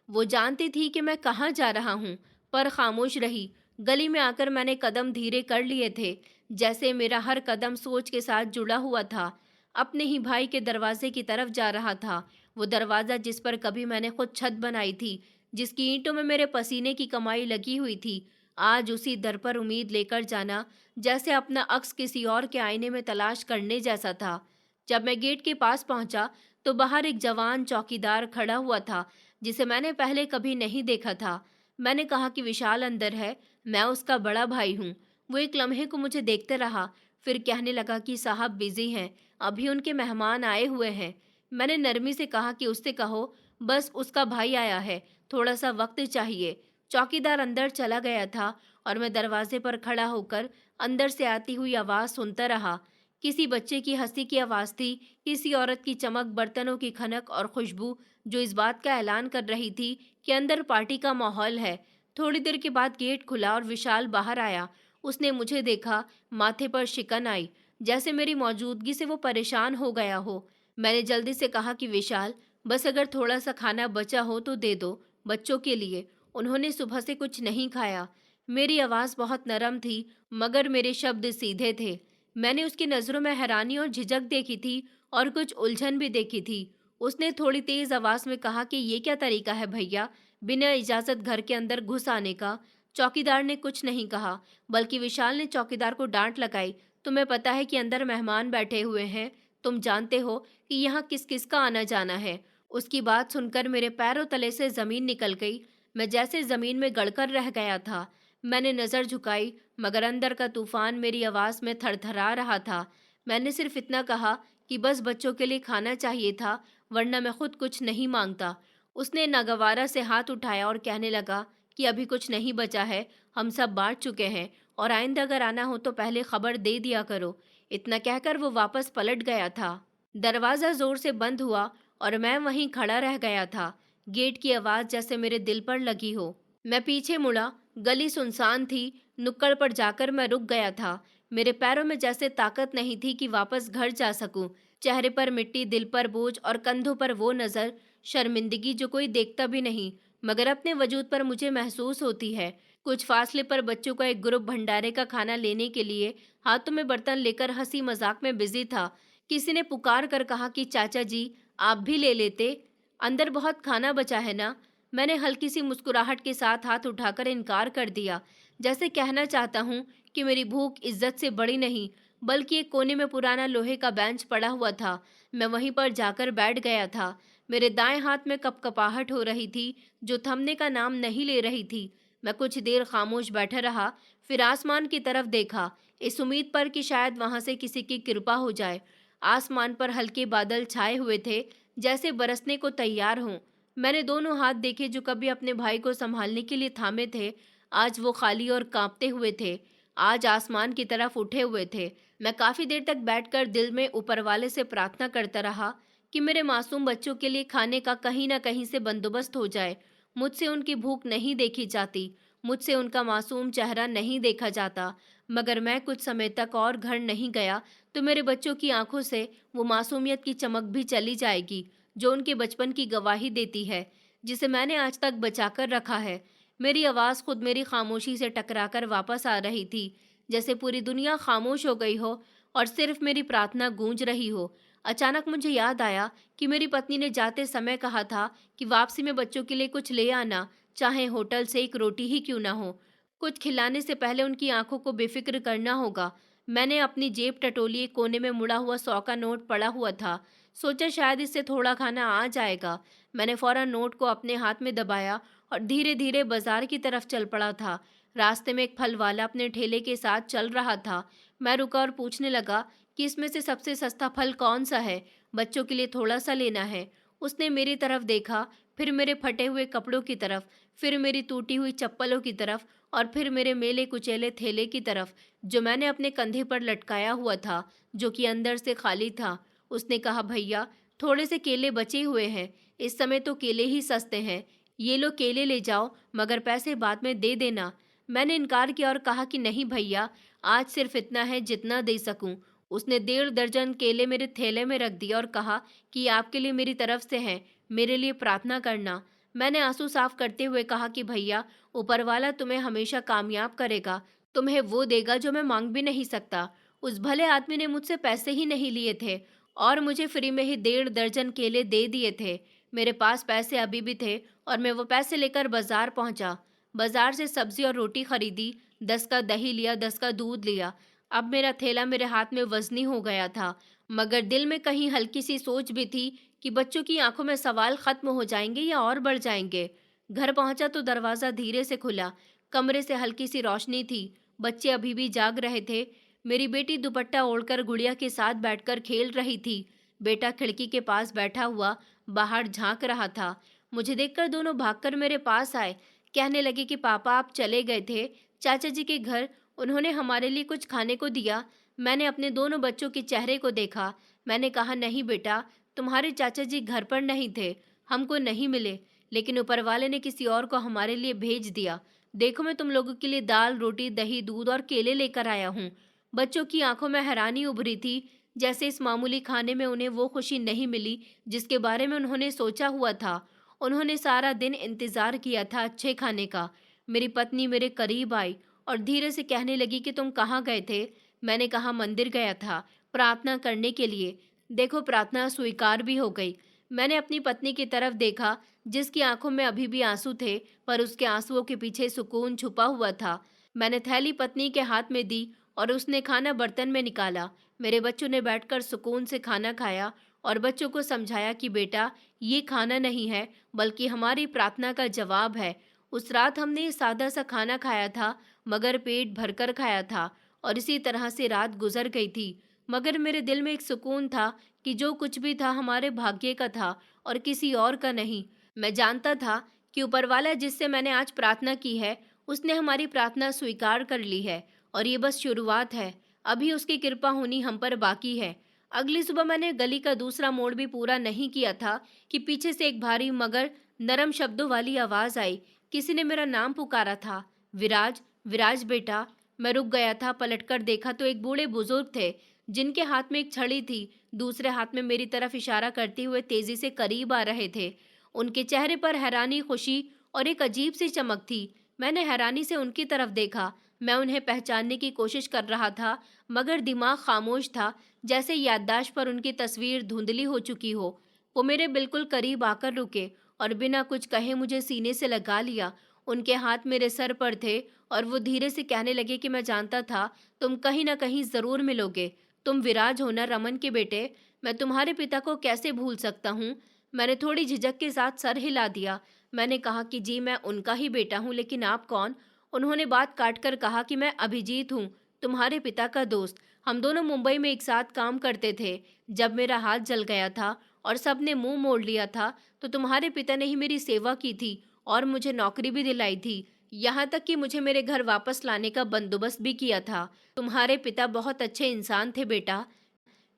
वो जानती थी कि मैं कहाँ जा रहा हूँ, पर खामोश रही। गली में आकर मैंने कदम धीरे कर लिए थे, जैसे मेरा हर कदम सोच के साथ जुड़ा हुआ था। अपने ही भाई के दरवाजे की तरफ जा रहा था, वो दरवाज़ा जिस पर कभी मैंने खुद छत बनाई थी, जिसकी ईंटों में मेरे पसीने की कमाई लगी हुई थी। आज उसी दर पर उम्मीद लेकर जाना, जैसे अपना अक्स किसी और के आईने में तलाश करने जैसा था। जब मैं गेट के पास पहुंचा, तो बाहर एक जवान चौकीदार खड़ा हुआ था, जिसे मैंने पहले कभी नहीं देखा था। मैंने कहा कि विशाल अंदर है, मैं उसका बड़ा भाई हूँ। वो एक लम्हे को मुझे देखते रहा, फिर कहने लगा कि साहब बिजी हैं, अभी उनके मेहमान आए हुए हैं। मैंने नरमी से कहा कि उससे कहो, बस उसका भाई आया है, थोड़ा सा वक्त चाहिए। चौकीदार अंदर चला गया था और मैं दरवाजे पर खड़ा होकर अंदर से आती हुई आवाज़ सुनता रहा। किसी बच्चे की हंसी की आवाज़ थी, किसी औरत की चमक, बर्तनों की खनक और खुशबू, जो इस बात का ऐलान कर रही थी कि अंदर पार्टी का माहौल है। थोड़ी देर के बाद गेट खुला और विशाल बाहर आया। उसने मुझे देखा, माथे पर शिकन आई, जैसे मेरी मौजूदगी से वो परेशान हो गया हो। मैंने जल्दी से कहा कि विशाल, बस अगर थोड़ा सा खाना बचा हो तो दे दो, बच्चों के लिए। उन्होंने सुबह से कुछ नहीं खाया। मेरी आवाज़ बहुत नरम थी, मगर मेरे शब्द सीधे थे। मैंने उसकी नज़रों में हैरानी और झिझक देखी थी और कुछ उलझन भी देखी थी। उसने थोड़ी तेज आवाज में कहा कि ये क्या तरीका है भैया, बिना इजाजत घर के अंदर घुस आने का। चौकीदार ने कुछ नहीं कहा, बल्कि विशाल ने चौकीदार को डांट लगाई। तुम्हें पता है कि अंदर मेहमान बैठे हुए हैं, तुम जानते हो कि यहाँ किस किस का आना जाना है। उसकी बात सुनकर मेरे पैरों तले से जमीन निकल गई। मैं जैसे जमीन में गड़कर रह गया था। मैंने नजर झुकाई, मगर अंदर का तूफान मेरी आवाज में थरथरा रहा था। मैंने सिर्फ इतना कहा कि बस बच्चों के लिए खाना चाहिए था, वरना मैं खुद कुछ नहीं मांगता। उसने नागवारा से हाथ उठाया और कहने लगा कि अभी कुछ नहीं बचा है, हम सब बांट चुके हैं, और आइंदा अगर आना हो तो पहले खबर दे दिया करो। इतना कहकर वो वापस पलट गया था। दरवाज़ा जोर से बंद हुआ और मैं वहीं खड़ा रह गया था, गेट की आवाज़ जैसे मेरे दिल पर लगी हो। मैं पीछे मुड़ा, गली सुनसान थी। नुक्कड़ पर जाकर मैं रुक गया था। मेरे पैरों में जैसे ताकत नहीं थी कि वापस घर जा सकूं। चेहरे पर मिट्टी, दिल पर बोझ और कंधों पर वो नज़र, शर्मिंदगी जो कोई देखता भी नहीं, मगर अपने वजूद पर मुझे महसूस होती है। कुछ फासले पर बच्चों का एक ग्रुप भंडारे का खाना लेने के लिए हाथों में बर्तन लेकर हंसी मजाक में बिजी था। किसी ने पुकार कर कहा कि चाचा जी, आप भी ले लेते, अंदर बहुत खाना बचा है ना। मैंने हल्की सी मुस्कुराहट के साथ हाथ उठाकर इनकार कर दिया, जैसे कहना चाहता हूँ कि मेरी भूख इज्जत से बड़ी नहीं, बल्कि एक कोने में पुराना लोहे का बेंच पड़ा हुआ था। मैं वहीं पर जाकर बैठ गया था। मेरे दाएं हाथ में कपकपाहट हो रही थी, जो थमने का नाम नहीं ले रही थी। मैं कुछ देर खामोश बैठा रहा, फिर आसमान की तरफ देखा, इस उम्मीद पर कि शायद वहां से किसी की कृपा हो जाए। आसमान पर हल्के बादल छाए हुए थे, जैसे बरसने को तैयार हों। मैंने दोनों हाथ देखे जो कभी अपने भाई को संभालने के लिए थामे थे, आज वो खाली और कांपते हुए थे। आज आसमान की तरफ उठे हुए थे। मैं काफी देर तक बैठकर दिल में ऊपर वाले से प्रार्थना करता रहा कि मेरे मासूम बच्चों के लिए खाने का कहीं ना कहीं से बंदोबस्त हो जाए। मुझसे उनकी भूख नहीं देखी जाती, मुझसे उनका मासूम चेहरा नहीं देखा जाता। मगर मैं कुछ समय तक और घर नहीं गया तो मेरे बच्चों की आंखों से वो मासूमियत की चमक भी चली जाएगी, जो उनके बचपन की गवाही देती है, जिसे मैंने आज तक बचाकर रखा है। मेरी आवाज़ खुद मेरी खामोशी से टकराकर वापस आ रही थी, जैसे पूरी दुनिया खामोश हो गई हो और सिर्फ मेरी प्रार्थना गूंज रही हो। अचानक मुझे याद आया कि मेरी पत्नी ने जाते समय कहा था कि वापसी में बच्चों के लिए कुछ ले आना, चाहे होटल से एक रोटी ही क्यों ना हो। कुछ खिलाने से पहले उनकी आंखों को बेफिक्र करना होगा। मैंने अपनी जेब टटोली, एक कोने में मुड़ा हुआ 100 का नोट पड़ा हुआ था। सोचा शायद इससे थोड़ा खाना आ जाएगा। मैंने फौरन नोट को अपने हाथ में दबाया और धीरे धीरे बाजार की तरफ चल पड़ा था। रास्ते में एक फल वाला अपने ठेले के साथ चल रहा था। मैं रुका और पूछने लगा कि इसमें से सबसे सस्ता फल कौन सा है, बच्चों के लिए थोड़ा सा लेना है। उसने मेरी तरफ देखा, फिर मेरे फटे हुए कपड़ों की तरफ, फिर मेरी टूटी हुई चप्पलों की तरफ और फिर मेरे मेले कुचेले थैले की तरफ, जो मैंने अपने कंधे पर लटकाया हुआ था, जो कि अंदर से खाली था। उसने कहा, भैया थोड़े से केले बचे हुए हैं, इस समय तो केले ही सस्ते हैं, ये लो केले ले जाओ, मगर पैसे बाद में दे देना। मैंने इनकार किया और कहा कि नहीं भैया, आज सिर्फ इतना है जितना दे सकूं। उसने 1.5 दर्जन केले मेरे थैले में रख दिया और कहा कि ये आपके लिए मेरी तरफ से हैं, मेरे लिए प्रार्थना करना। मैंने आंसू साफ करते हुए कहा कि भैया, ऊपर वाला तुम्हें हमेशा कामयाब करेगा, तुम्हें वो देगा जो मैं मांग भी नहीं सकता। उस भले आदमी ने मुझसे पैसे ही नहीं लिए थे और मुझे फ्री में ही 1.5 दर्जन केले दे दिए थे। मेरे पास पैसे अभी भी थे और मैं वो पैसे लेकर बाजार पहुंचा। बाजार से सब्जी और रोटी खरीदी, 10 का दही लिया, 10 का दूध लिया। अब मेरा थैला मेरे हाथ में वजनी हो गया था, मगर दिल में कहीं हल्की सी सोच भी थी कि बच्चों की आंखों में सवाल खत्म हो जाएंगे या और बढ़ जाएंगे। घर पहुंचा तो दरवाजा धीरे से खुला। कमरे से हल्की सी रोशनी थी। बच्चे अभी भी जाग रहे थे। मेरी बेटी दुपट्टा ओढ़कर गुड़िया के साथ बैठकर खेल रही थी। बेटा खिड़की के पास बैठा हुआ बाहर झांक रहा था। मुझे देखकर दोनों भागकर मेरे पास आए। कहने लगे कि पापा आप चले गए थे चाचा जी के घर, उन्होंने हमारे लिए कुछ खाने को दिया। मैंने अपने दोनों बच्चों के चेहरे को देखा। मैंने कहा, नहीं बेटा, तुम्हारे चाचा जी घर पर नहीं थे, हमको नहीं मिले, लेकिन ऊपर वाले ने किसी और को हमारे लिए भेज दिया। देखो मैं तुम लोगों के लिए दाल, रोटी, दही, दूध और केले लेकर आया हूँ। बच्चों की आंखों में हैरानी उभरी थी, जैसे इस मामूली खाने में उन्हें वो खुशी नहीं मिली जिसके बारे में उन्होंने सोचा हुआ था। उन्होंने सारा दिन इंतजार किया था अच्छे खाने का। मेरी पत्नी मेरे करीब आई और धीरे से कहने लगी कि तुम कहाँ गए थे? मैंने कहा, मंदिर गया था प्रार्थना करने के लिए। देखो प्रार्थना स्वीकार भी हो गई। मैंने अपनी पत्नी की तरफ देखा, जिसकी आंखों में अभी भी आंसू थे, पर उसके आंसुओं के पीछे सुकून छुपा हुआ था। मैंने थैली पत्नी के हाथ में दी और उसने खाना बर्तन में निकाला। मेरे बच्चों ने बैठकर सुकून से खाना खाया और बच्चों को समझाया कि बेटा, ये खाना नहीं है, बल्कि हमारी प्रार्थना का जवाब है। उस रात हमने सादा सा खाना खाया था, मगर पेट भरकर खाया था और इसी तरह से रात गुजर गई थी। मगर मेरे दिल में एक सुकून था कि जो कुछ भी था हमारे भाग्य का था और किसी और का नहीं। मैं जानता था कि ऊपर वाला जिससे मैंने आज प्रार्थना की है, उसने हमारी प्रार्थना स्वीकार कर ली है और ये बस शुरुआत है। अभी उसकी कृपा होनी हम पर बाकी है। अगली सुबह मैंने गली का दूसरा मोड़ भी पूरा नहीं किया था कि पीछे से एक भारी मगर नरम शब्दों वाली आवाज आई। किसी ने मेरा नाम पुकारा था, विराज, विराज बेटा। मैं रुक गया था। पलटकर देखा तो एक बूढ़े बुजुर्ग थे, जिनके हाथ में एक छड़ी थी। दूसरे हाथ में मेरी तरफ इशारा करते हुए तेजी से करीब आ रहे थे। उनके चेहरे पर हैरानी, खुशी और एक अजीब सी चमक थी। मैंने हैरानी से उनकी तरफ देखा। मैं उन्हें पहचानने की कोशिश कर रहा था, मगर दिमाग खामोश था, जैसे याददाश्त पर उनकी तस्वीर धुंधली हो चुकी हो। वो मेरे बिल्कुल करीब आकर रुके और बिना कुछ कहे मुझे सीने से लगा लिया। उनके हाथ मेरे सर पर थे और वो धीरे से कहने लगे कि मैं जानता था तुम कहीं ना कहीं जरूर मिलोगे। तुम विराज हो ना, रमन के बेटे? मैं तुम्हारे पिता को कैसे भूल सकता हूँ? मैंने थोड़ी झिझक के साथ सर हिला दिया। मैंने कहा कि जी मैं उनका ही बेटा हूँ, लेकिन आप कौन? उन्होंने बात काटकर कहा कि मैं अभिजीत हूँ, तुम्हारे पिता का दोस्त। हम दोनों मुंबई में एक साथ काम करते थे। जब मेरा हाथ जल गया था और सबने मुंह मोड़ लिया था, तो तुम्हारे पिता ने ही मेरी सेवा की थी और मुझे नौकरी भी दिलाई थी। यहाँ तक कि मुझे मेरे घर वापस लाने का बंदोबस्त भी किया था। तुम्हारे पिता बहुत अच्छे इंसान थे बेटा।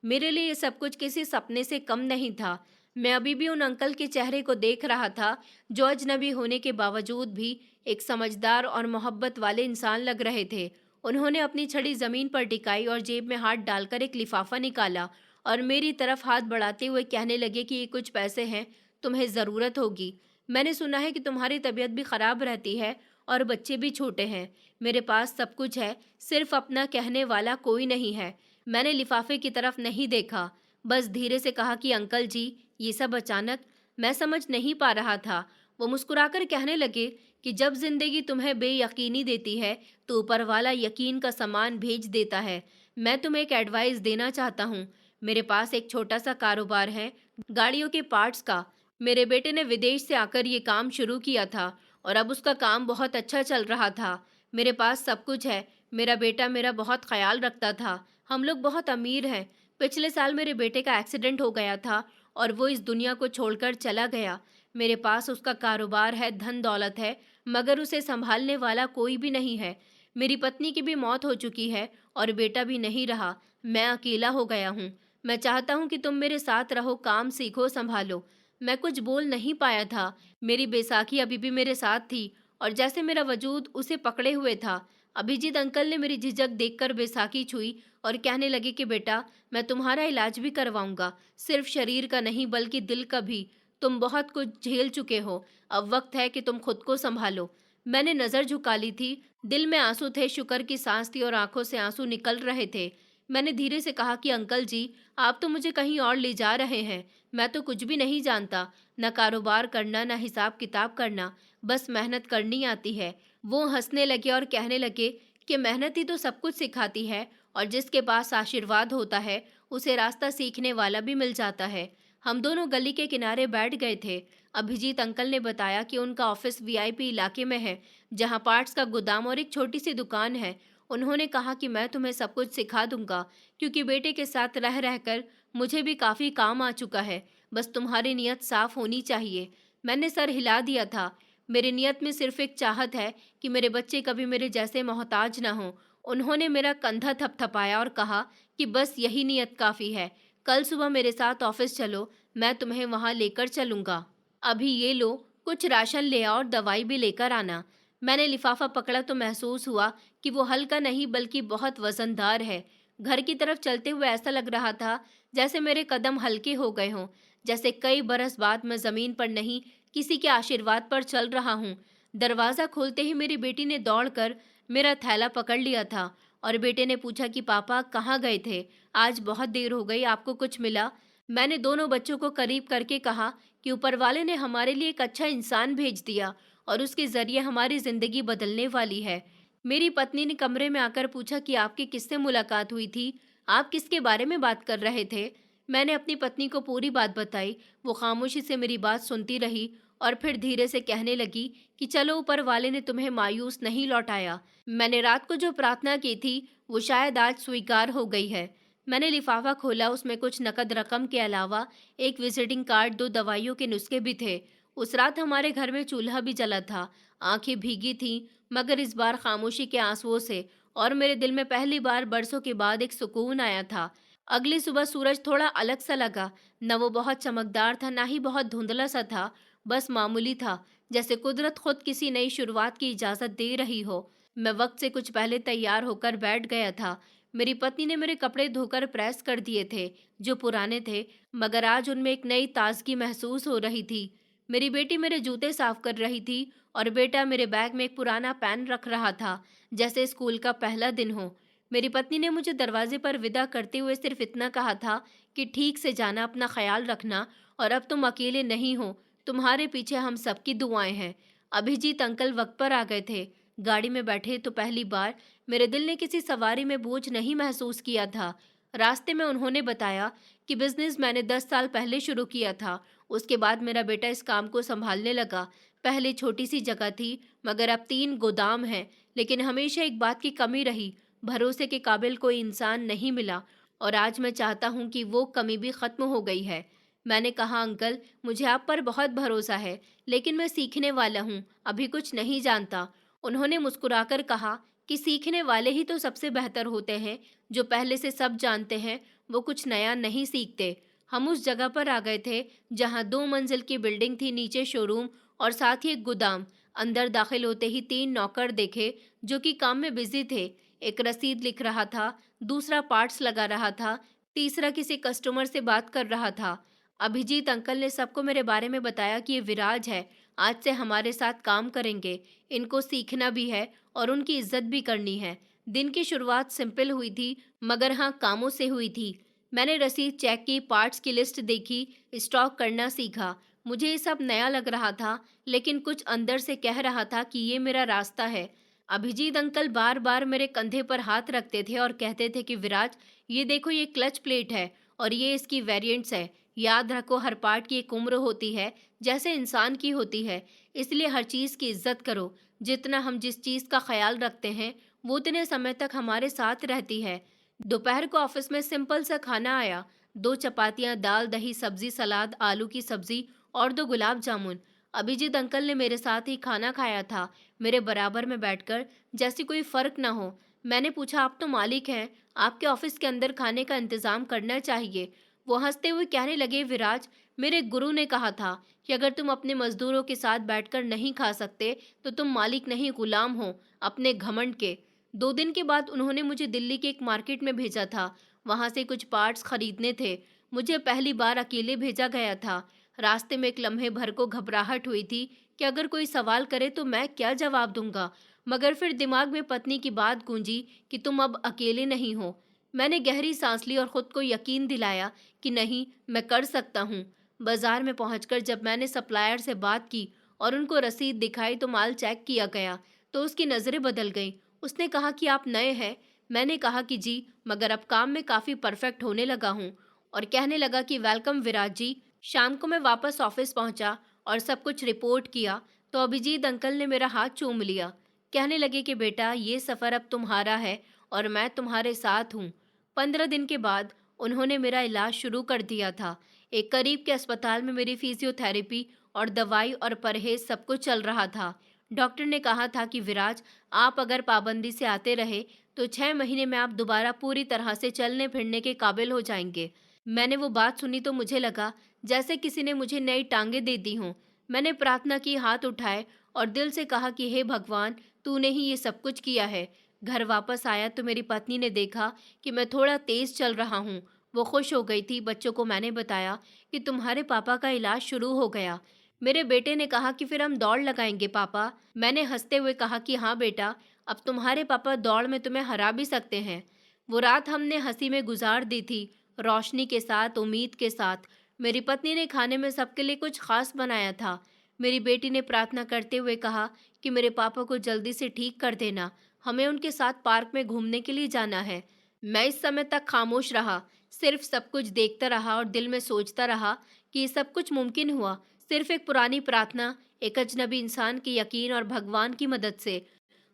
मेरे लिए ये सब कुछ किसी सपने से कम नहीं था। मैं अभी भी उन अंकल के चेहरे को देख रहा था, जो अजनबी होने के बावजूद भी एक समझदार और मोहब्बत वाले इंसान लग रहे थे। उन्होंने अपनी छड़ी जमीन पर टिकाई और जेब में हाथ डालकर एक लिफाफा निकाला और मेरी तरफ हाथ बढ़ाते हुए कहने लगे कि ये कुछ पैसे हैं, तुम्हें ज़रूरत होगी। मैंने सुना है कि तुम्हारी तबीयत भी खराब रहती है और बच्चे भी छोटे हैं। मेरे पास सब कुछ है, सिर्फ अपना कहने वाला कोई नहीं है। मैंने लिफाफे की तरफ नहीं देखा, बस धीरे से कहा कि अंकल जी, ये सब अचानक, मैं समझ नहीं पा रहा था। वो मुस्कुराकर कहने लगे कि जब जिंदगी तुम्हें बेयकीनी देती है, तो ऊपर वाला यकीन का सामान भेज देता है। मैं तुम्हें एक एडवाइस देना चाहता हूँ। मेरे पास एक छोटा सा कारोबार है, गाड़ियों के पार्ट्स का। मेरे बेटे ने विदेश से आकर ये काम शुरू किया था और अब उसका काम बहुत अच्छा चल रहा था। मेरे पास सब कुछ है। मेरा बेटा मेरा बहुत ख्याल रखता था। हम लोग बहुत अमीर हैं। पिछले साल मेरे बेटे का एक्सीडेंट हो गया था और वो इस दुनिया को छोड़कर चला गया। मेरे पास उसका कारोबार है, धन दौलत है, मगर उसे संभालने वाला कोई भी नहीं है। मेरी पत्नी की भी मौत हो चुकी है और बेटा भी नहीं रहा। मैं अकेला हो गया हूँ। मैं चाहता हूँ कि तुम मेरे साथ रहो, काम सीखो, संभालो। मैं कुछ बोल नहीं पाया था। मेरी बैसाखी अभी भी मेरे साथ थी और जैसे मेरा वजूद उसे पकड़े हुए था। अभिजीत अंकल ने मेरी झिझक देखकर बैसाखी छुई और कहने लगे कि बेटा, मैं तुम्हारा इलाज भी करवाऊंगा, सिर्फ शरीर का नहीं बल्कि दिल का भी। तुम बहुत कुछ झेल चुके हो, अब वक्त है कि तुम खुद को संभालो। मैंने नजर झुका ली थी, दिल में आंसू थे, शुक्र की सांस थी और आंखों से आंसू निकल रहे थे। मैंने धीरे से कहा कि अंकल जी, आप तो मुझे कहीं और ले जा रहे हैं। मैं तो कुछ भी नहीं जानता, न कारोबार करना न हिसाब किताब करना, बस मेहनत करनी आती है। वो हंसने लगे और कहने लगे कि मेहनत ही तो सब कुछ सिखाती है और जिसके पास आशीर्वाद होता है उसे रास्ता सीखने वाला भी मिल जाता है। हम दोनों गली के किनारे बैठ गए थे। अभिजीत अंकल ने बताया कि उनका ऑफिस वीआईपी इलाके में है, जहाँ पार्ट्स का गोदाम और एक छोटी सी दुकान है। उन्होंने कहा कि मैं तुम्हें सब कुछ सिखा दूंगा, क्योंकि बेटे के साथ रह रहकर मुझे भी काफ़ी काम आ चुका है। बस तुम्हारी नियत साफ होनी चाहिए। मैंने सर हिला दिया था। मेरी नियत में सिर्फ एक चाहत है कि मेरे बच्चे कभी मेरे जैसे मोहताज ना हों। उन्होंने मेरा कंधा थपथपाया और कहा कि बस यही नियत काफ़ी है। कल सुबह मेरे साथ ऑफिस चलो, मैं तुम्हें वहाँ लेकर चलूँगा। अभी ये लो, कुछ राशन ले आओ और दवाई भी लेकर आना। मैंने लिफाफा पकड़ा तो महसूस हुआ कि वो हल्का नहीं बल्कि बहुत वजनदार है। घर की तरफ चलते हुए ऐसा लग रहा था जैसे मेरे कदम हल्के हो गए हों, जैसे कई बरस बाद मैं ज़मीन पर नहीं, किसी के आशीर्वाद पर चल रहा हूँ। दरवाज़ा खोलते ही मेरी बेटी ने दौड़कर मेरा थैला पकड़ लिया था और बेटे ने पूछा कि पापा कहाँ गए थे? आज बहुत देर हो गई, आपको कुछ मिला? मैंने दोनों बच्चों को करीब करके कहा कि ऊपर वाले ने हमारे लिए एक अच्छा इंसान भेज दिया और उसके ज़रिए हमारी ज़िंदगी बदलने वाली है। मेरी पत्नी ने कमरे में आकर पूछा कि आपकी किससे मुलाकात हुई थी? आप किसके बारे में बात कर रहे थे? मैंने अपनी पत्नी को पूरी बात बताई। वो खामोशी से मेरी बात सुनती रही और फिर धीरे से कहने लगी कि चलो, ऊपर वाले ने तुम्हें मायूस नहीं लौटाया। मैंने रात को जो प्रार्थना की थी वो शायद आज स्वीकार हो गई है। मैंने लिफाफा खोला, उसमें कुछ नकद रकम के अलावा एक विजिटिंग कार्ड, 2 दवाइयों के नुस्खे भी थे। उस रात हमारे घर में चूल्हा भी जला था। आंखें भीगी थीं, मगर इस बार खामोशी के आंसुओं से, और मेरे दिल में पहली बार बरसों के बाद एक सुकून आया था। अगली सुबह सूरज थोड़ा अलग सा लगा। न वो बहुत चमकदार था, ना ही बहुत धुंधला सा था, बस मामूली था, जैसे कुदरत खुद किसी नई शुरुआत की इजाज़त दे रही हो। मैं वक्त से कुछ पहले तैयार होकर बैठ गया था। मेरी पत्नी ने मेरे कपड़े धोकर प्रेस कर दिए थे, जो पुराने थे, मगर आज उनमें एक नई ताजगी महसूस हो रही थी। मेरी बेटी मेरे जूते साफ कर रही थी और बेटा मेरे बैग में एक पुराना पेन रख रहा था, जैसे स्कूल का पहला दिन हो। मेरी पत्नी ने मुझे दरवाजे पर विदा करते हुए सिर्फ इतना कहा था कि ठीक से जाना, अपना ख्याल रखना और अब तुम अकेले नहीं हो, तुम्हारे पीछे हम सबकी दुआएं हैं। अभिजीत अंकल वक्त पर आ गए थे। गाड़ी में बैठे तो पहली बार मेरे दिल ने किसी सवारी में बोझ नहीं महसूस किया था। रास्ते में उन्होंने बताया कि बिजनेस मैंने 10 साल पहले शुरू किया था। उसके बाद मेरा बेटा इस काम को संभालने लगा। पहले छोटी सी जगह थी, मगर अब 3 गोदाम हैं। लेकिन हमेशा एक बात की कमी रही, भरोसे के काबिल कोई इंसान नहीं मिला, और आज मैं चाहता हूँ कि वो कमी भी खत्म हो गई है। मैंने कहा, अंकल, मुझे आप पर बहुत भरोसा है, लेकिन मैं सीखने वाला हूँ, अभी कुछ नहीं जानता। उन्होंने मुस्कुराकर कहा कि सीखने वाले ही तो सबसे बेहतर होते हैं। जो पहले से सब जानते हैं वो कुछ नया नहीं सीखते। हम उस जगह पर आ गए थे जहाँ 2 मंजिल की बिल्डिंग थी, नीचे शोरूम और साथ ही एक गोदाम। अंदर दाखिल होते ही 3 नौकर देखे जो कि काम में बिजी थे। एक रसीद लिख रहा था, दूसरा पार्ट्स लगा रहा था, तीसरा किसी कस्टमर से बात कर रहा था। अभिजीत अंकल ने सबको मेरे बारे में बताया कि ये विराज है, आज से हमारे साथ काम करेंगे, इनको सीखना भी है और उनकी इज्जत भी करनी है। दिन की शुरुआत सिंपल हुई थी, मगर हाँ, कामों से हुई थी। मैंने रसीद चेक की, पार्ट्स की लिस्ट देखी, स्टॉक करना सीखा। मुझे ये सब नया लग रहा था, लेकिन कुछ अंदर से कह रहा था कि ये मेरा रास्ता है। अभिजीत अंकल बार बार मेरे कंधे पर हाथ रखते थे और कहते थे कि विराज, ये देखो, ये क्लच प्लेट है और ये इसकी वेरिएंट्स है। याद रखो, हर पार्ट की एक उम्र होती है, जैसे इंसान की होती है, इसलिए हर चीज़ की इज्जत करो। जितना हम जिस चीज़ का ख्याल रखते हैं वो उतने समय तक हमारे साथ रहती है। दोपहर को ऑफिस में सिंपल सा खाना आया, 2 चपातियाँ, दाल, दही, सब्जी, सलाद, आलू की सब्जी और 2 गुलाब जामुन। अभिजीत अंकल ने मेरे साथ ही खाना खाया था, मेरे बराबर में बैठकर, जैसे कोई फर्क ना हो। मैंने पूछा, आप तो मालिक हैं, आपके ऑफिस के अंदर खाने का इंतजाम करना चाहिए। वो हंसते हुए कहने लगे, विराज, मेरे गुरु ने कहा था कि अगर तुम अपने मजदूरों के साथ बैठकर नहीं खा सकते तो तुम मालिक नहीं गुलाम हो अपने घमंड के। 2 दिन के बाद उन्होंने मुझे दिल्ली के एक मार्केट में भेजा था। वहां से कुछ पार्ट्स खरीदने थे। मुझे पहली बार अकेले भेजा गया था। रास्ते में एक लम्हे भर को घबराहट हुई थी कि अगर कोई सवाल करे तो मैं क्या जवाब दूंगा, मगर फिर दिमाग में पत्नी की बात गूंजी कि तुम अब अकेले नहीं हो। मैंने गहरी सांस ली और खुद को यकीन दिलाया कि नहीं, मैं कर सकता हूँ। बाजार में पहुंचकर जब मैंने सप्लायर से बात की और उनको रसीद दिखाई तो माल चेक किया गया तो उसकी नज़रें बदल गईं। उसने कहा कि आप नए हैं। मैंने कहा कि जी, मगर अब काम में काफ़ी परफेक्ट होने लगा हूँ। और कहने लगा कि वेलकम विराज जी। शाम को मैं वापस ऑफिस पहुंचा और सब कुछ रिपोर्ट किया तो अभिजीत अंकल ने मेरा हाथ चूम लिया। कहने लगे कि बेटा, ये सफ़र अब तुम्हारा है और मैं तुम्हारे साथ हूँ। 15 दिन के बाद उन्होंने मेरा इलाज शुरू कर दिया था। एक करीब के अस्पताल में मेरी फिजियोथेरेपी और दवाई और परहेज सब कुछ चल रहा था। डॉक्टर ने कहा था कि विराज, आप अगर पाबंदी से आते रहे तो 6 महीने में आप दोबारा पूरी तरह से चलने फिरने के काबिल हो जाएंगे। मैंने वो बात सुनी तो मुझे लगा जैसे किसी ने मुझे नई टांगे दे दी हों। मैंने प्रार्थना की, हाथ उठाए और दिल से कहा कि हे भगवान, तूने ही ये सब कुछ किया है। घर वापस आया तो मेरी पत्नी ने देखा कि मैं थोड़ा तेज चल रहा हूँ। वो खुश हो गई थी। बच्चों को मैंने बताया कि तुम्हारे पापा का इलाज शुरू हो गया। मेरे बेटे ने कहा कि फिर हम दौड़ लगाएंगे पापा। मैंने हंसते हुए कहा कि हाँ बेटा, अब तुम्हारे पापा दौड़ में तुम्हें हरा भी सकते हैं। वो रात हमने हंसी में गुजार दी थी, रोशनी के साथ, उम्मीद के साथ। मेरी पत्नी ने खाने में सबके लिए कुछ खास बनाया था। मेरी बेटी ने प्रार्थना करते हुए कहा कि मेरे पापा को जल्दी से ठीक कर देना, हमें उनके साथ पार्क में घूमने के लिए जाना है। मैं इस समय तक खामोश रहा, सिर्फ सब कुछ देखता रहा और दिल में सोचता रहा कि ये सब कुछ मुमकिन हुआ सिर्फ एक पुरानी प्रार्थना, एक अजनबी इंसान के यकीन और भगवान की मदद से।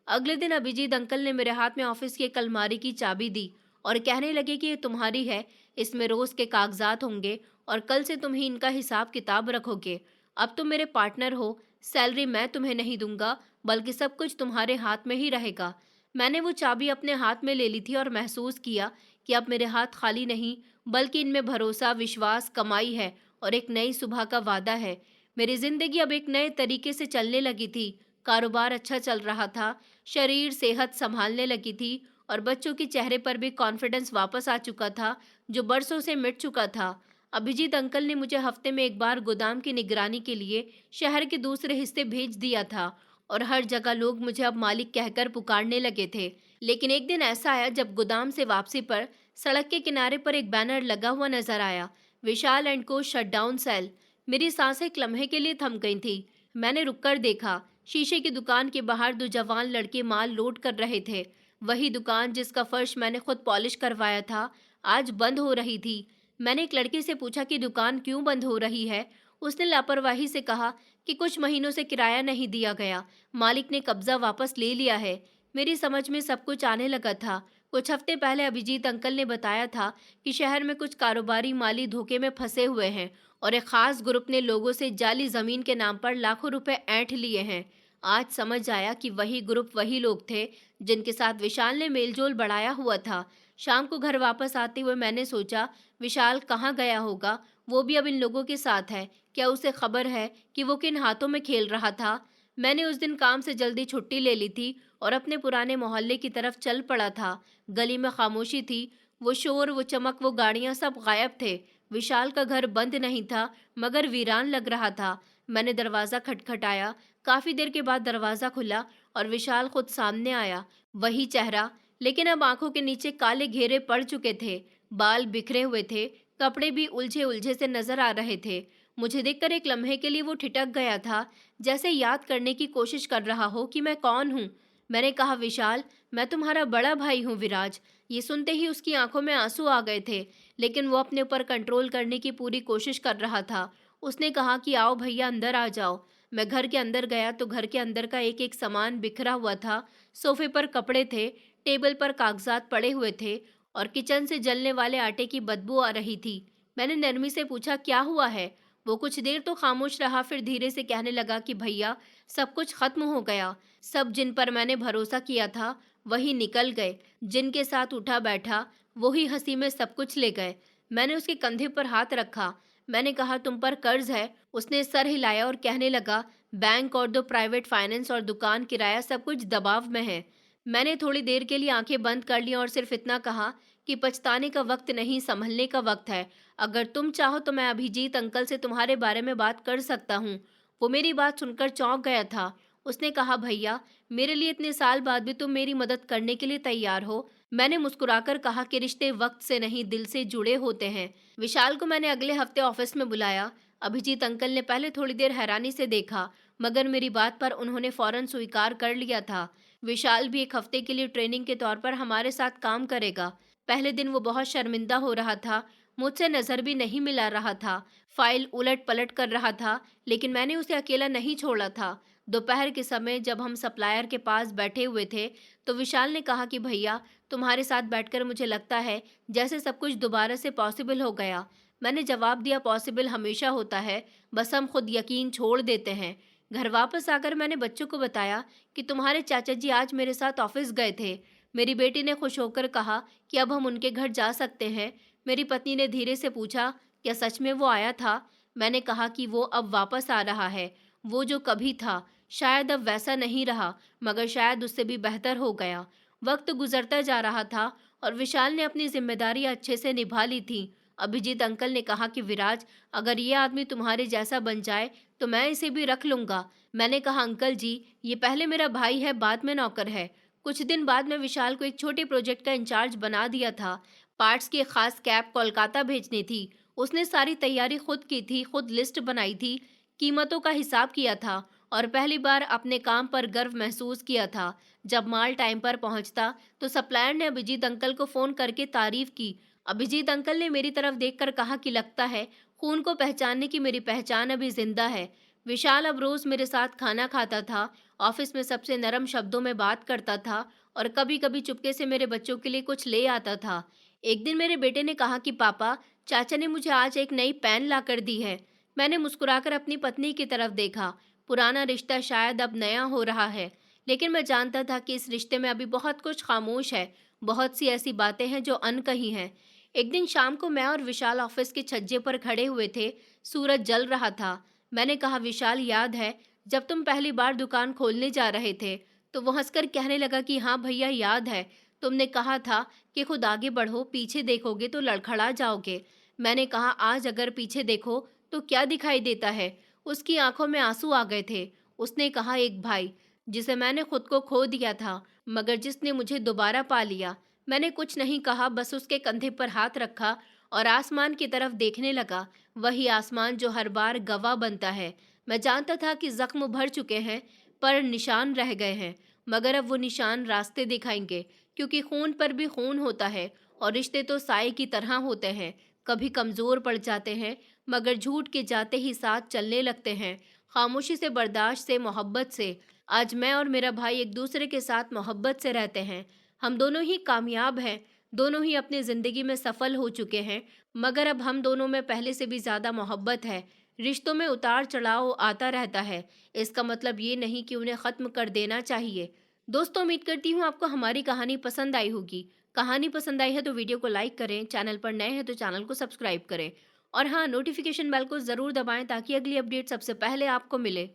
अगले दिन अभिजीत अंकल ने मेरे हाथ में ऑफिस की एक अलमारी की चाबी दी और कहने लगे कि ये तुम्हारी है, इसमें रोज के कागजात होंगे और कल से तुम ही इनका हिसाब किताब रखोगे। अब तुम मेरे पार्टनर हो, सैलरी मैं तुम्हें नहीं दूंगा, बल्कि सब कुछ तुम्हारे हाथ में ही रहेगा। मैंने वो चाबी अपने हाथ में ले ली थी और महसूस किया कि अब मेरे हाथ खाली नहीं, बल्कि इनमें भरोसा, विश्वास, कमाई है और एक नई सुबह का वादा है। मेरी जिंदगी अब एक नए तरीके से चलने लगी थी। कारोबार अच्छा चल रहा था, शरीर सेहत संभालने लगी थी और बच्चों के चेहरे पर भी कॉन्फिडेंस वापस आ चुका था, जो बरसों से मिट चुका था। अभिजीत अंकल ने मुझे हफ्ते में एक बार गोदाम की निगरानी के लिए शहर के दूसरे हिस्से भेज दिया था और हर जगह लोग मुझे अब मालिक कहकर पुकारने लगे थे। लेकिन एक दिन ऐसा आया जब गोदाम से वापसी पर सड़क के किनारे पर एक बैनर लगा हुआ नजर आया, विशाल एंड को शटडाउन सेल। मेरी सांसें एक लम्हे के लिए थम गई थी। मैंने रुककर देखा। शीशे की दुकान के बाहर 2 जवान लड़के माल लोड कर रहे थे। वही दुकान जिसका फर्श मैंने खुद पॉलिश करवाया था, आज बंद हो रही थी। मैंने एक लड़के से पूछा कि दुकान क्यों बंद हो रही है। उसने लापरवाही से कहा कि कुछ महीनों से किराया नहीं दिया गया, मालिक ने कब्जा वापस ले लिया है। मेरी समझ में सब कुछ आने लगा था। कुछ हफ्ते पहले अभिजीत अंकल ने बताया था कि शहर में कुछ कारोबारी माली धोखे में फंसे हुए हैं और एक खास ग्रुप ने लोगों से जाली जमीन के नाम पर लाखों रुपए ऐंठ लिए हैं। आज समझ आया कि वही ग्रुप, वही लोग थे जिनके साथ विशाल ने मेलजोल बढ़ाया हुआ था। शाम को घर वापस आते हुए मैंने सोचा, विशाल कहाँ गया होगा, वो भी अब इन लोगों के साथ है। क्या उसे खबर है कि वो किन हाथों में खेल रहा था। मैंने उस दिन काम से जल्दी छुट्टी ले ली थी और अपने पुराने मोहल्ले की तरफ चल पड़ा था। गली में खामोशी थी। वो शोर, वो चमक, वो गाड़ियां सब गायब थे। विशाल का घर बंद नहीं था, मगर वीरान लग रहा था। मैंने दरवाज़ा खटखटाया। काफ़ी देर के बाद दरवाज़ा खुला और विशाल खुद सामने आया। वही चेहरा, लेकिन अब आंखों के नीचे काले घेरे पड़ चुके थे। बाल बिखरे हुए थे, कपड़े भी उलझे उलझे से नजर आ रहे थे। मुझे देखकर एक लम्हे के लिए वो ठिठक गया था, जैसे याद करने की कोशिश कर रहा हो कि मैं कौन हूँ। मैंने कहा, विशाल, मैं तुम्हारा बड़ा भाई हूँ विराज। ये सुनते ही उसकी आंखों में आंसू आ गए थे, लेकिन वो अपने ऊपर कंट्रोल करने की पूरी कोशिश कर रहा था। उसने कहा कि आओ भैया, अंदर आ जाओ। मैं घर के अंदर गया तो घर के अंदर का एक एक सामान बिखरा हुआ था। सोफे पर कपड़े थे, टेबल पर कागजात पड़े हुए थे और किचन से जलने वाले आटे की बदबू आ रही थी। मैंने नरमी से पूछा, क्या हुआ है। वो कुछ देर तो खामोश रहा, फिर धीरे से कहने लगा कि भैया, सब कुछ खत्म हो गया। सब जिन पर मैंने भरोसा किया था वही निकल गए। जिनके साथ उठा बैठा वो ही हंसी में सब कुछ ले गए। मैंने उसके कंधे पर हाथ रखा। मैंने कहा, तुम पर कर्ज है? उसने सर हिलाया और कहने लगा, बैंक और 2 प्राइवेट फाइनेंस और दुकान किराया सब कुछ दबाव में है। मैंने थोड़ी देर के लिए आंखें बंद कर ली और सिर्फ इतना कहा कि पछताने का वक्त नहीं, संभलने का वक्त है। अगर तुम चाहो तो मैं अभिजीत अंकल से तुम्हारे बारे में बात कर सकता हूँ। वो मेरी बात सुनकर चौंक गया था। उसने कहा, भैया, मेरे लिए इतने साल बाद भी तुम मेरी मदद करने के लिए तैयार हो? मैंने मुस्कुराकर कहा कि रिश्ते वक्त से नहीं, दिल से जुड़े होते हैं। विशाल को मैंने अगले हफ्ते ऑफिस में बुलाया। अभिजीत अंकल ने पहले थोड़ी देर हैरानी से देखा, मगर मेरी बात पर उन्होंने फौरन स्वीकार कर लिया था। विशाल भी 1 हफ्ते के लिए ट्रेनिंग के तौर पर हमारे साथ काम करेगा। पहले दिन वो बहुत शर्मिंदा हो रहा था, मुझसे नज़र भी नहीं मिला रहा था, फाइल उलट पलट कर रहा था, लेकिन मैंने उसे अकेला नहीं छोड़ा था। दोपहर के समय जब हम सप्लायर के पास बैठे हुए थे, तो विशाल ने कहा कि भैया, तुम्हारे साथ बैठकर मुझे लगता है जैसे सब कुछ दोबारा से पॉसिबल हो गया। मैंने जवाब दिया, पॉसिबल हमेशा होता है, बस हम खुद यकीन छोड़ देते हैं। घर वापस आकर मैंने बच्चों को बताया कि तुम्हारे चाचा जी आज मेरे साथ ऑफिस गए थे। मेरी बेटी ने खुश होकर कहा कि अब हम उनके घर जा सकते हैं। मेरी पत्नी ने धीरे से पूछा, क्या सच में वो आया था? मैंने कहा कि वो अब वापस आ रहा है। वो जो कभी था, शायद अब वैसा नहीं रहा, मगर शायद उससे भी बेहतर हो गया। वक्त गुजरता जा रहा था और विशाल ने अपनी जिम्मेदारी अच्छे से निभा ली थी। अभिजीत अंकल ने कहा कि विराज, अगर ये आदमी तुम्हारे जैसा बन जाए तो मैं इसे भी रख लूंगा। मैंने कहा, अंकल जी, ये पहले मेरा भाई है, बाद में नौकर है। कुछ दिन बाद मैं विशाल को एक छोटे प्रोजेक्ट का इंचार्ज बना दिया था। पार्ट्स की एक खास कैब कोलकाता भेजनी थी। उसने सारी तैयारी खुद की थी, खुद लिस्ट बनाई थी, कीमतों का हिसाब किया था और पहली बार अपने काम पर गर्व महसूस किया था। जब माल टाइम पर पहुंचता तो सप्लायर ने अभिजीत अंकल को फोन करके तारीफ की। अभिजीत अंकल ने मेरी तरफ देखकर कहा कि लगता है खून को पहचानने की मेरी पहचान अभी जिंदा है। विशाल अब रोज मेरे साथ खाना खाता था, ऑफिस में सबसे नरम शब्दों में बात करता था और कभी कभी चुपके से मेरे बच्चों के लिए कुछ ले आता था। एक दिन मेरे बेटे ने कहा कि पापा, चाचा ने मुझे आज एक नई पेन ला कर दी है। मैंने मुस्कुराकर अपनी पत्नी की तरफ देखा। पुराना रिश्ता शायद अब नया हो रहा है, लेकिन मैं जानता था कि इस रिश्ते में अभी बहुत कुछ खामोश है, बहुत सी ऐसी बातें हैं जो अनकही हैं। एक दिन शाम को मैं और विशाल ऑफिस के छज्जे पर खड़े हुए थे। सूरज जल रहा था। मैंने कहा, विशाल, याद है जब तुम पहली बार दुकान खोलने जा रहे थे? तो वो हंसकर कहने लगा कि हाँ भैया, याद है। तुमने कहा था कि खुद आगे बढ़ो, पीछे देखोगे तो लड़खड़ा जाओगे। मैंने कहा, आज अगर पीछे देखो तो क्या दिखाई देता है? उसकी आंखों में आंसू आ गए थे। उसने कहा, एक भाई जिसे मैंने खुद को खो दिया था, मगर जिसने मुझे दोबारा पा लिया। मैंने कुछ नहीं कहा, बस उसके कंधे पर हाथ रखा और आसमान की तरफ देखने लगा। वही आसमान जो हर बार गवाह बनता है। मैं जानता था कि जख्म भर चुके हैं, पर निशान रह गए हैं, मगर अब वो निशान रास्ते दिखाएंगे, क्योंकि खून पर भी खून होता है और रिश्ते तो साए की तरह होते हैं। कभी कमजोर पड़ जाते हैं, मगर झूठ के जाते ही साथ चलने लगते हैं, खामोशी से, बर्दाश्त से, मोहब्बत से। आज मैं और मेरा भाई एक दूसरे के साथ मोहब्बत से रहते हैं। हम दोनों ही कामयाब हैं, दोनों ही अपनी ज़िंदगी में सफल हो चुके हैं, मगर अब हम दोनों में पहले से भी ज़्यादा मोहब्बत है। रिश्तों में उतार चढ़ाव आता रहता है, इसका मतलब ये नहीं कि उन्हें ख़त्म कर देना चाहिए। दोस्तों, उम्मीद करती हूँ आपको हमारी कहानी पसंद आई होगी। कहानी पसंद आई है तो वीडियो को लाइक करें, चैनल पर नए हैं तो चैनल को सब्सक्राइब करें और हाँ, नोटिफिकेशन बेल को ज़रूर दबाएं ताकि अगली अपडेट सबसे पहले आपको मिले।